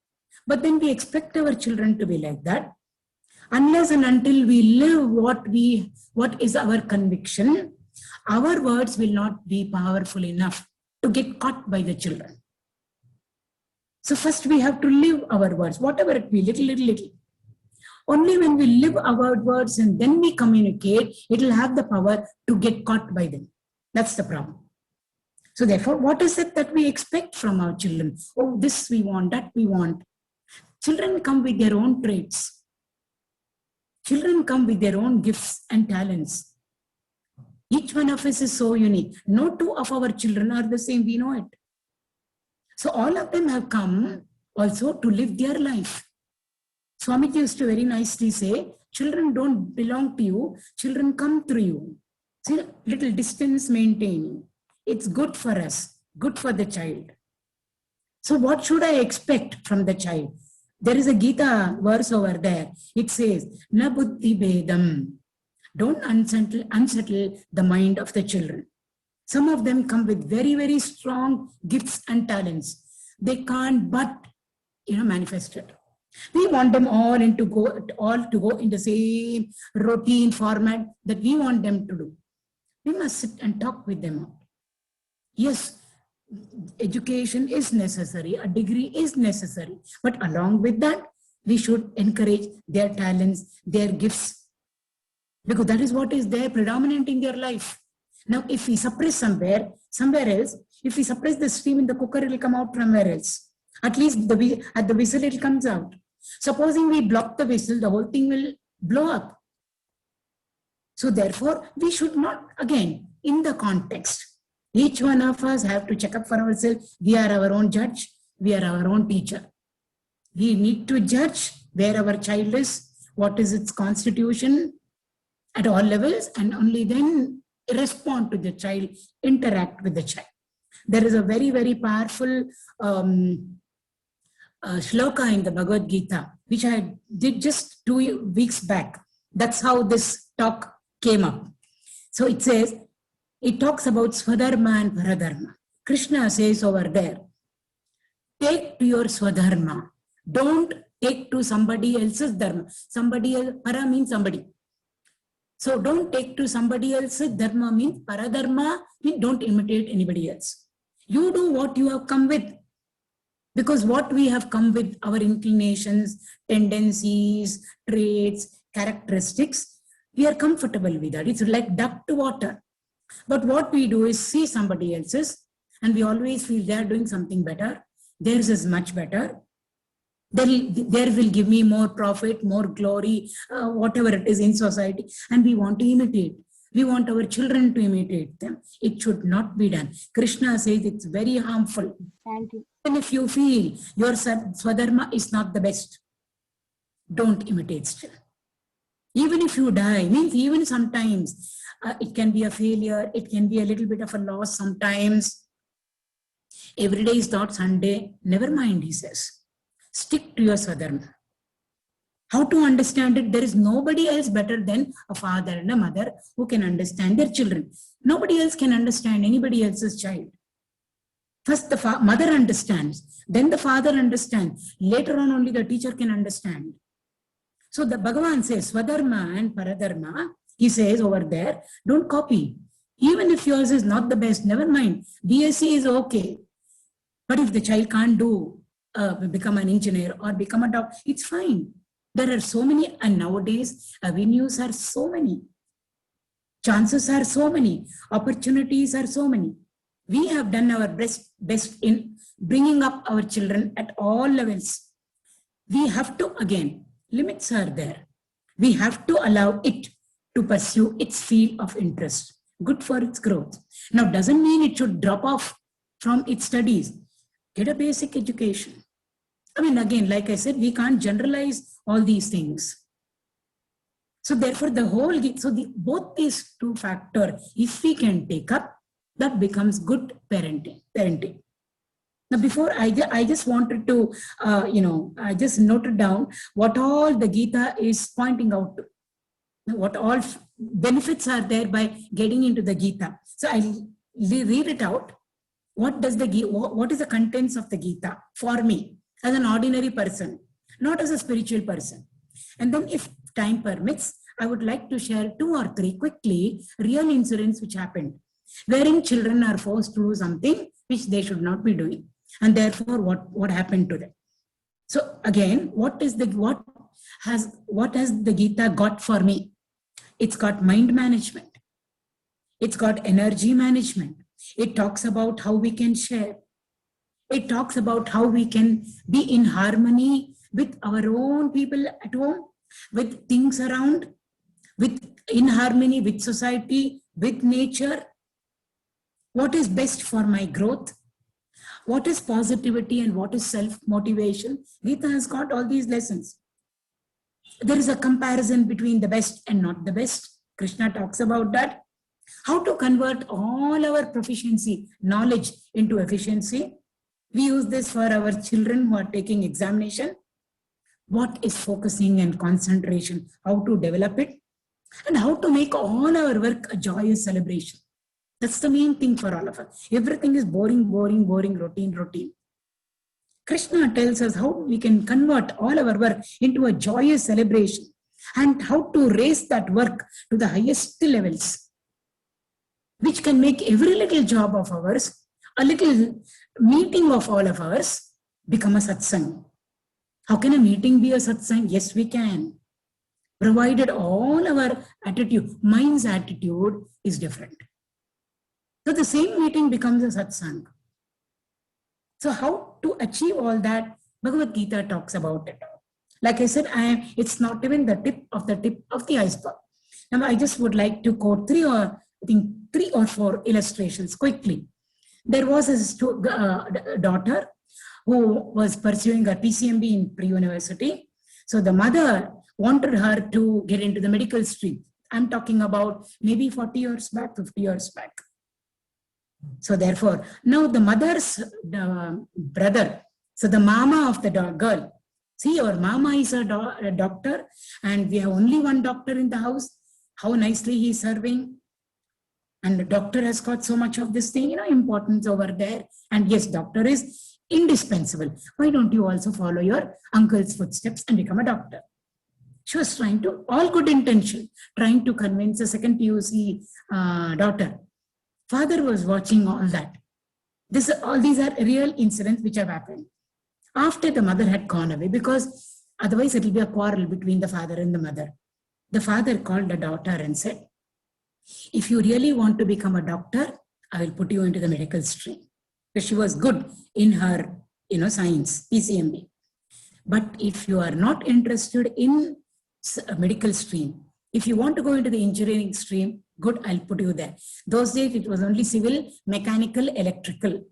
But then we expect our children to be like that. Unless and until we live what is our conviction, our words will not be powerful enough to get caught by the children. So first we have to live our words, whatever it be, little, little, little. Only when we live our words and then we communicate, it will have the power to get caught by them. That's the problem. So therefore, what is it that we expect from our children? Oh, this we want, that we want. Children come with their own traits. Children come with their own gifts and talents. Each one of us is so unique. No two of our children are the same, we know it. So all of them have come also to live their life. Swamiji used to very nicely say, children don't belong to you, children come through you. See, little distance maintaining. It's good for us, good for the child. So what should I expect from the child? There is a Gita verse over there. It says, Na buddhi bedam. Don't unsettle the mind of the children. Some of them come with very, very strong gifts and talents. They can't but, manifest it. We want them all to go in the same routine format that we want them to do. We must sit and talk with them. Yes, education is necessary, a degree is necessary, but along with that, we should encourage their talents, their gifts, because that is what is there predominant in their life. Now, if we suppress somewhere else, if we suppress the steam in the cooker, it will come out somewhere else. At least at the whistle, it comes out. Supposing we block the whistle, the whole thing will blow up. So therefore, we should not, again, in the context, each one of us have to check up for ourselves. We are our own judge. We are our own teacher. We need to judge where our child is, what is its constitution at all levels, and only then respond to the child, interact with the child. There is a very, very powerful shloka in the Bhagavad Gita, which I did just 2 weeks back. That's how this talk came up. So it says, it talks about Swadharma and Paradharma. Krishna says over there, take to your Swadharma. Don't take to somebody else's Dharma. Somebody else, Para means somebody. So don't take to somebody else's Dharma means Paradharma means don't imitate anybody else. You do what you have come with. Because what we have come with, our inclinations, tendencies, traits, characteristics, we are comfortable with that. It's like duck to water. But what we do is see somebody else's and we always feel they are doing something better. Theirs is much better. There will give me more profit, more glory, whatever it is in society. And we want to imitate. We want our children to imitate them. It should not be done. Krishna says it's very harmful. Thank you. Even if you feel your Swadharma is not the best, don't imitate still. Even if you die, means even sometimes it can be a failure, it can be a little bit of a loss sometimes. Every day is not Sunday. Never mind, he says. Stick to your Swadharma. How to understand it? There is nobody else better than a father and a mother who can understand their children. Nobody else can understand anybody else's child. First, the mother understands, then the father understands. Later on, only the teacher can understand. So the Bhagavan says, Swadharma and Paradharma, he says over there, don't copy. Even if yours is not the best, never mind. BSc is okay. But if the child can't become an engineer or become a doctor, it's fine. There are so many, and nowadays avenues are so many. Chances are so many. Opportunities are so many. We have done our best in bringing up our children at all levels. We have to, again, limits are there. We have to allow it to pursue its field of interest, good for its growth. Now, doesn't mean it should drop off from its studies. Get a basic education. I mean, again, like I said, we can't generalize all these things. So therefore, both these two factors, if we can take up, that becomes good parenting. Now, before I just wanted to, I just noted down what all the Gita is pointing out to. What all benefits are there by getting into the Gita. So I'll read it out. What is the contents of the Gita for me as an ordinary person, not as a spiritual person? And then if time permits, I would like to share 2 or 3 quickly real incidents which happened, wherein children are forced to do something which they should not be doing. And therefore, what happened to them? So again, what has the Gita got for me? It's got mind management. It's got energy management. It talks about how we can share. It talks about how we can be in harmony with our own people at home, with things around, in harmony with society, with nature. What is best for my growth? What is positivity and what is self-motivation? Gita has got all these lessons. There is a comparison between the best and not the best. Krishna talks about that. How to convert all our proficiency, knowledge into efficiency. We use this for our children who are taking examination. What is focusing and concentration? How to develop it? And how to make all our work a joyous celebration. That's the main thing for all of us. Everything is boring, routine. Krishna tells us how we can convert all our work into a joyous celebration and how to raise that work to the highest levels, which can make every little job of ours, a little meeting of all of ours, become a satsang. How can a meeting be a satsang? Yes, we can. Provided all our mind's attitude is different. So the same meeting becomes a satsang. So how to achieve all that? Bhagavad Gita talks about it. Like I said, it's not even the tip of the iceberg. Now I just would like to quote 3 or 4 illustrations quickly. There was a daughter who was pursuing her PCMB in pre-university. So the mother wanted her to get into the medical stream. I'm talking about maybe 40 years back, 50 years back. So therefore, now the mother's brother, so the mama of the girl, see, our mama is a doctor and we have only one doctor in the house. How nicely he is serving. And the doctor has got so much of this thing, importance over there. And yes, doctor is indispensable. Why don't you also follow your uncle's footsteps and become a doctor? She was trying to, all good intention, trying to convince a second PUC daughter. Father was watching all that. All these are real incidents which have happened after the mother had gone away, because otherwise it will be a quarrel between the father and the mother. The father called the daughter and said, if you really want to become a doctor, I will put you into the medical stream. Because she was good in her, science, PCMB. But if you are not interested in a medical stream, if you want to go into the engineering stream, good, I'll put you there. Those days, it was only civil, mechanical, electrical.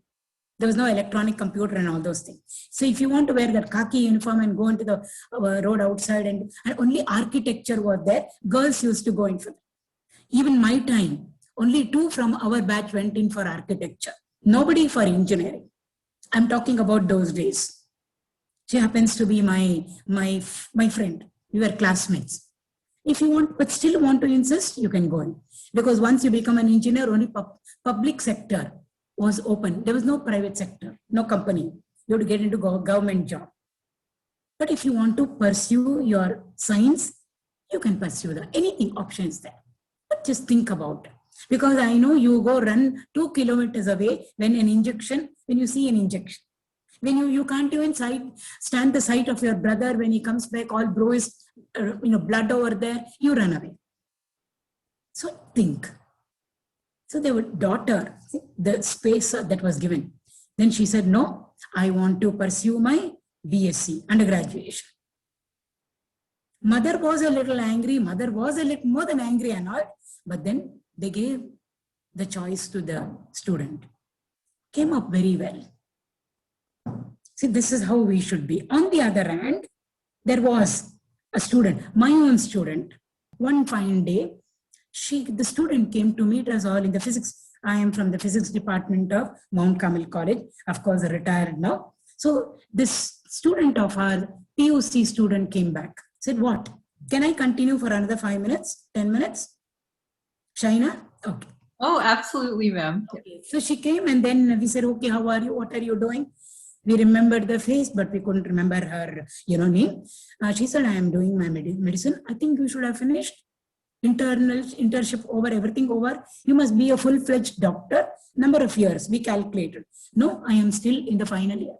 There was no electronic computer and all those things. So if you want to wear that khaki uniform and go into the road outside and only architecture was there, girls used to go in for that. Even my time, only 2 from our batch went in for architecture. Nobody for engineering. I'm talking about those days. She happens to be my friend. We were classmates. If you want, but still want to insist, you can go in. Because once you become an engineer, only public sector, was open. There was no private sector, no company. You have to get into government job. But if you want to pursue your science, you can pursue that. Anything option is there. But just think about it. Because I know you go run 2 kilometers away when you see an injection. When you can't even stand the sight of your brother when he comes back, all bruised, blood over there, you run away. So think. So their daughter, the space that was given. Then she said, no, I want to pursue my BSc, undergraduation. Mother was a little angry. Mother was a little more than angry and all. But then they gave the choice to the student. Came up very well. See, this is how we should be. On the other hand, there was a student, my own student, one fine day, the student came to meet us all in the physics. I am from the physics department of Mount Carmel College, of course, retired now. So this student of our PUC student came back, said, what? Can I continue for another 5 minutes, 10 minutes? Shaina? Okay. Oh, absolutely, ma'am. Okay. So she came and then we said, okay, how are you? What are you doing? We remembered the face, but we couldn't remember her, name. She said, I am doing my medicine. I think you should have finished. Internship over, everything over. You must be a full-fledged doctor. Number of years, we calculated. No, I am still in the final year.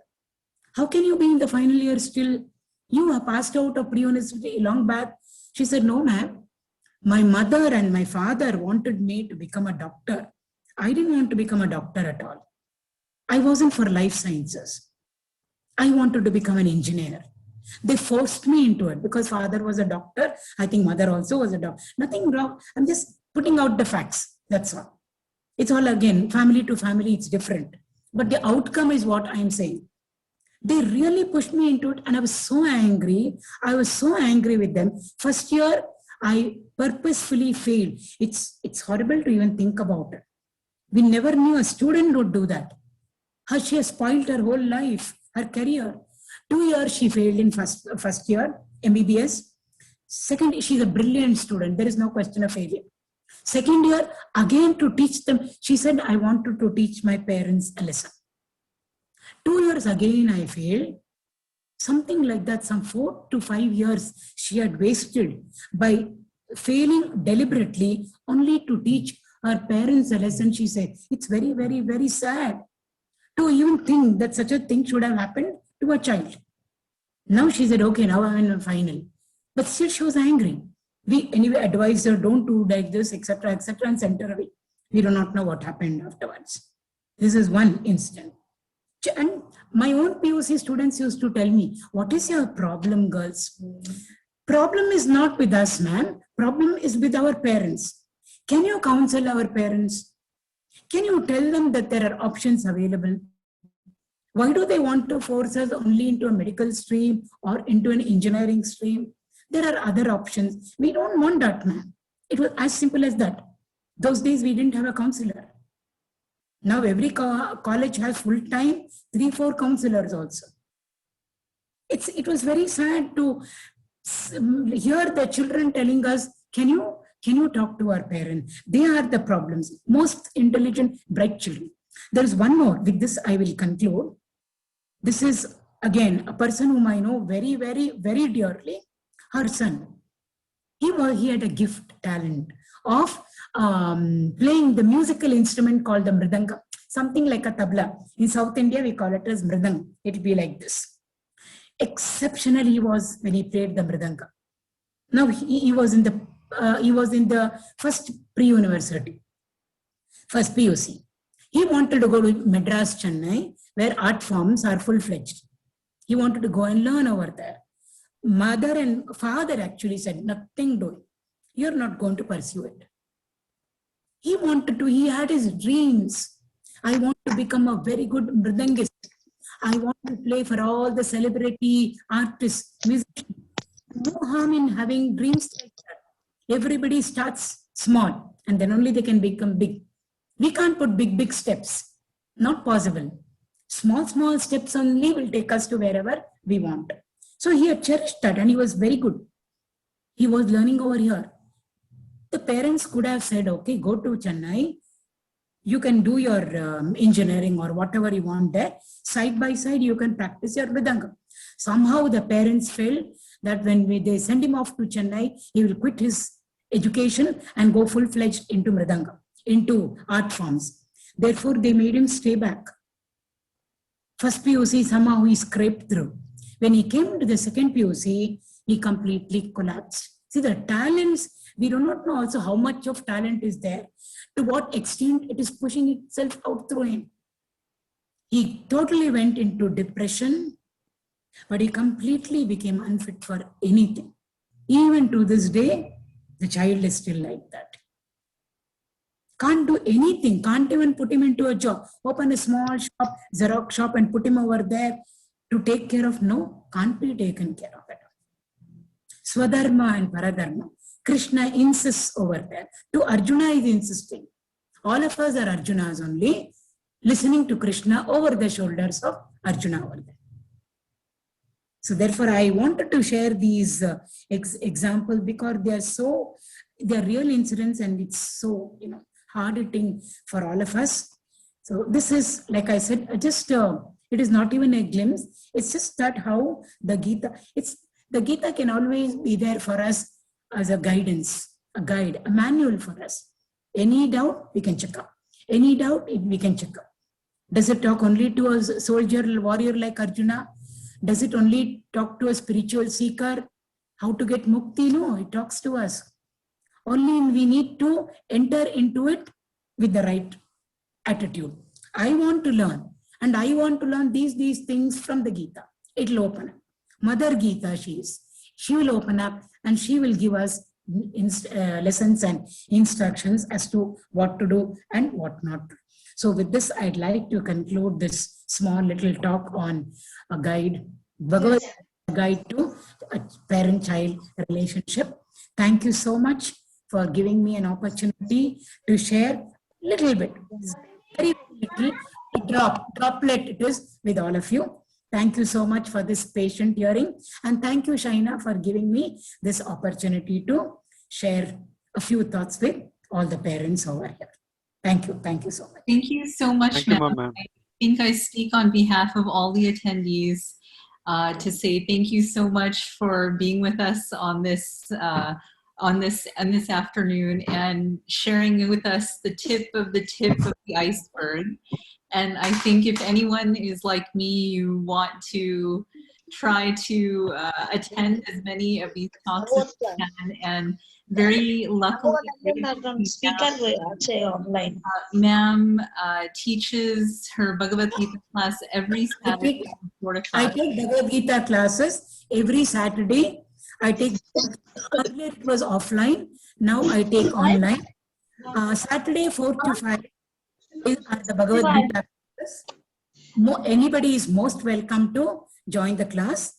How can you be in the final year still? You have passed out of pre-university long back. She said, no, ma'am. My mother and my father wanted me to become a doctor. I didn't want to become a doctor at all. I wasn't for life sciences. I wanted to become an engineer. They forced me into it because father was a doctor. I think mother also was a doctor. Nothing wrong. I'm just putting out the facts. That's all. It's all again, family to family, it's different. But the outcome is what I'm saying. They really pushed me into it and I was so angry. I was so angry with them. First year, I purposefully failed. It's horrible to even think about it. We never knew a student would do that. She has spoiled her whole life, her career. 2 years she failed in first year, MBBS. Second, she's a brilliant student. There is no question of failure. Second year, again to teach them. She said, I wanted to teach my parents a lesson. 2 years again I failed. Something like that, some 4 to 5 years she had wasted by failing deliberately only to teach her parents a lesson. She said, it's very, very, very sad to even think that such a thing should have happened to a child. Now she said, okay, now I'm in the final. But still she was angry. We anyway advised her, don't do like this, etc., and sent her away. We do not know what happened afterwards. This is one incident. And my own PUC students used to tell me, what is your problem, girls? Problem is not with us, ma'am. Problem is with our parents. Can you counsel our parents? Can you tell them that there are options available? Why do they want to force us only into a medical stream or into an engineering stream? There are other options. We don't want that, ma'am. It was as simple as that. Those days we didn't have a counselor. Now every college has full-time 3-4 counselors also. It was very sad to hear the children telling us, can you talk to our parents? They are the problems. Most intelligent, bright children. There is one more. With this, I will conclude. This is, again, a person whom I know very, very, very dearly. Her son. He had a gift, talent of playing the musical instrument called the mridanga, something like a tabla. In South India, we call it as mridang. It will be like this. Exceptional he was when he played the mridanga. Now he was in the first pre-university, first PUC. He wanted to go to Madras, Chennai, where art forms are full-fledged. He wanted to go and learn over there. Mother and father actually said, nothing doing. You're not going to pursue it. He had his dreams. I want to become a very good mridangist. I want to play for all the celebrity artists, musicians. No harm in having dreams like that. Everybody starts small and then only they can become big. We can't put big steps. Not possible. Small steps only will take us to wherever we want. So he had cherished that and he was very good. He was learning over here. The parents could have said, okay, go to Chennai. you can do your engineering or whatever you want there. Side by side, you can practice your Mridangam. Somehow the parents felt that when they send him off to Chennai, he will quit his education and go full-fledged into Mridangam, into art forms. Therefore, they made him stay back. First PUC, somehow he scraped through. When he came to the second PUC, he completely collapsed. See, the talents, we do not know also how much of talent is there, to what extent it is pushing itself out through him. He totally went into depression, but he completely became unfit for anything. Even to this day, the child is still like that. Can't do anything, can't even put him into a job. Open a small shop, Xerox shop, and put him over there to take care of. No, can't be taken care of it. Swadharma and Paradharma. Krishna insists over there. To Arjuna is insisting. All of us are Arjunas only, listening to Krishna over the shoulders of Arjuna over there. So therefore, I wanted to share these examples because they are real incidents, and it's so, hard hitting for all of us. So this is, like I said, just it is not even a glimpse. It's just that how the Gita can always be there for us as a guidance, a guide, a manual for us. Any doubt, we can check up. Any doubt, we can check up. Does it talk only to a soldier, warrior like Arjuna? Does it only talk to a spiritual seeker? How to get mukti? No, it talks to us. Only we need to enter into it with the right attitude. I want to learn, and I want to learn these things from the Gita. It will open up. Mother Gita, she will open up, and she will give us lessons and instructions as to what to do and what not to. So with this, I'd like to conclude this small little talk on a guide, Bhagavad guide to a parent-child relationship. Thank you so much for giving me an opportunity to share little bit, very little, a droplet it is with all of you. Thank you so much for this patient hearing, and thank you, Shaina, for giving me this opportunity to share a few thoughts with all the parents over here. Thank you so much. Thank you so much, ma'am. I think I speak on behalf of all the attendees to say thank you so much for being with us on this afternoon and sharing with us the tip of the iceberg. And I think if anyone is like me, you want to try to attend as many of these talks as you can. And very luckily, ma'am teaches her Bhagavad Gita class every Saturday at 4 o'clock. I take Bhagavad Gita classes every Saturday. I take, earlier it was offline, now I take online. Saturday 4 to 5 are the Bhagavad Gita classes. Anybody is most welcome to join the class.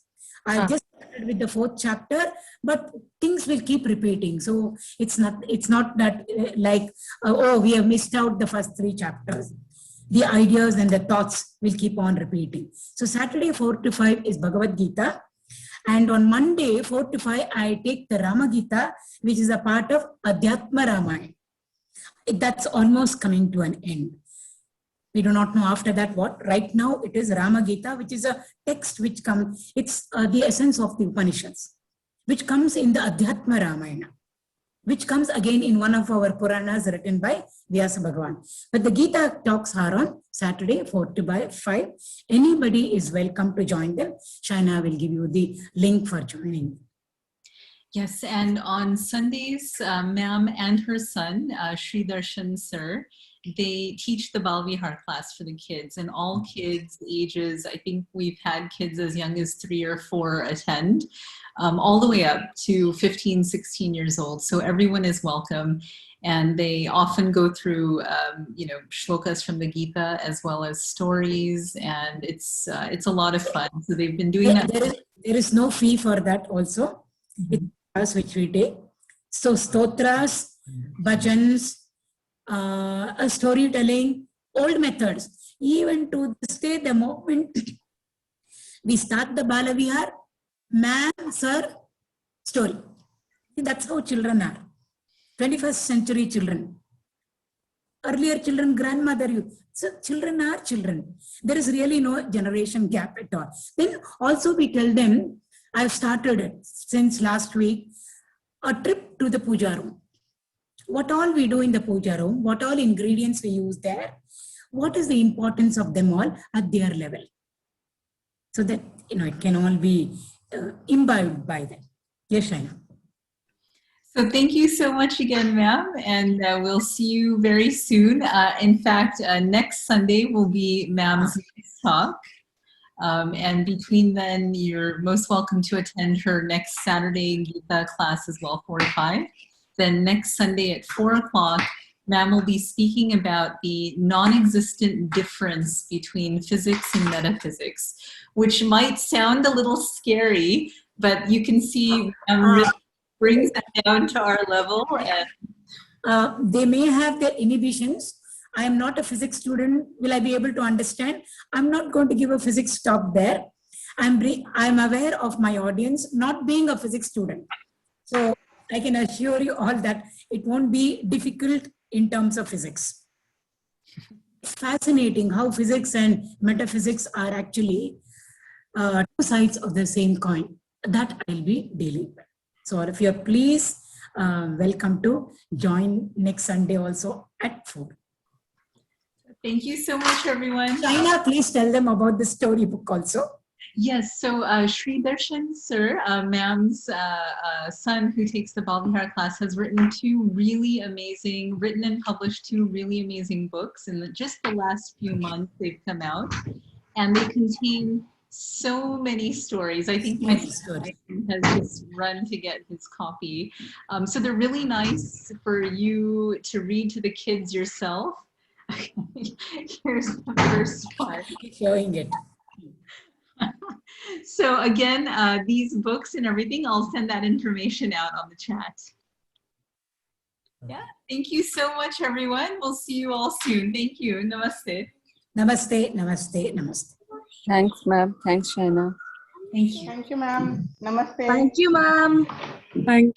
I just started with the 4th chapter, but things will keep repeating. So it's not that like, oh, we have missed out the first 3 chapters. The ideas and the thoughts will keep on repeating. So Saturday 4 to 5 is Bhagavad Gita. And on Monday, 4 to 5, I take the Rama Gita, which is a part of Adhyatma Ramayana. That's almost coming to an end. We do not know after that what. Right now, it is Rama Gita, which is a text which comes, it's the essence of the Upanishads, which comes in the Adhyatma Ramayana, which comes again in one of our Puranas written by Vyasa Bhagavan. But the Gita talks are on Saturday, 4 to 5. Anybody is welcome to join them. Shaina will give you the link for joining. Yes, and on Sundays, ma'am and her son, Sri Darshan Sir, they teach the Bal Vihar class for the kids, and all kids ages, I think we've had kids as young as 3 or 4 attend, all the way up to 15, 16 years old. So everyone is welcome. And they often go through, shlokas from the Gita as well as stories, and it's a lot of fun. So they've been doing that. There is no fee for that also. Mm-hmm. It's a class which we take. So stotras, bhajans, storytelling, old methods. Even to this day, the moment we start the Bala Vihar, ma'am, sir, story. That's how children are. 21st century children. Earlier children, grandmother, so children are children. There is really no generation gap at all. Then also we tell them, I've started it since last week, a trip to the puja room. What all we do in the puja room, what all ingredients we use there, what is the importance of them all at their level. So that, it can all be imbibed by them. Yes, Shaina. So thank you so much again, ma'am, and we'll see you very soon. In fact, next Sunday will be ma'am's talk. And between then, you're most welcome to attend her next Saturday Gita class as well, 4 to 5. Then next Sunday at 4 o'clock, ma'am will be speaking about the non-existent difference between physics and metaphysics, which might sound a little scary, but you can see really brings it down to our level. And they may have their inhibitions. I am not a physics student. Will I be able to understand? I'm not going to give a physics talk there. I'm aware of my audience not being a physics student. So I can assure you all that it won't be difficult in terms of physics. It's fascinating how physics and metaphysics are actually two sides of the same coin. That I'll be dealing with. So if you're please, welcome to join next Sunday also at 4. Thank you so much, everyone. Shaina, please tell them about the storybook also. Yes, so Sri Darshan sir, ma'am's son who takes the Balvihara class, has written written and published 2 really amazing books in just the last few months they've come out. And they contain so many stories. I think my son has just run to get his copy. So they're really nice for you to read to the kids yourself. Here's the first one. Showing it. So again, these books and everything, I'll send that information out on the chat. Yeah, thank you so much, everyone. We'll see you all soon. Thank you. Namaste. Namaste, namaste, namaste. Thanks, ma'am. Thanks, Shaina. Thank you. Thank you, ma'am. Namaste. Thank you, ma'am. Thank you.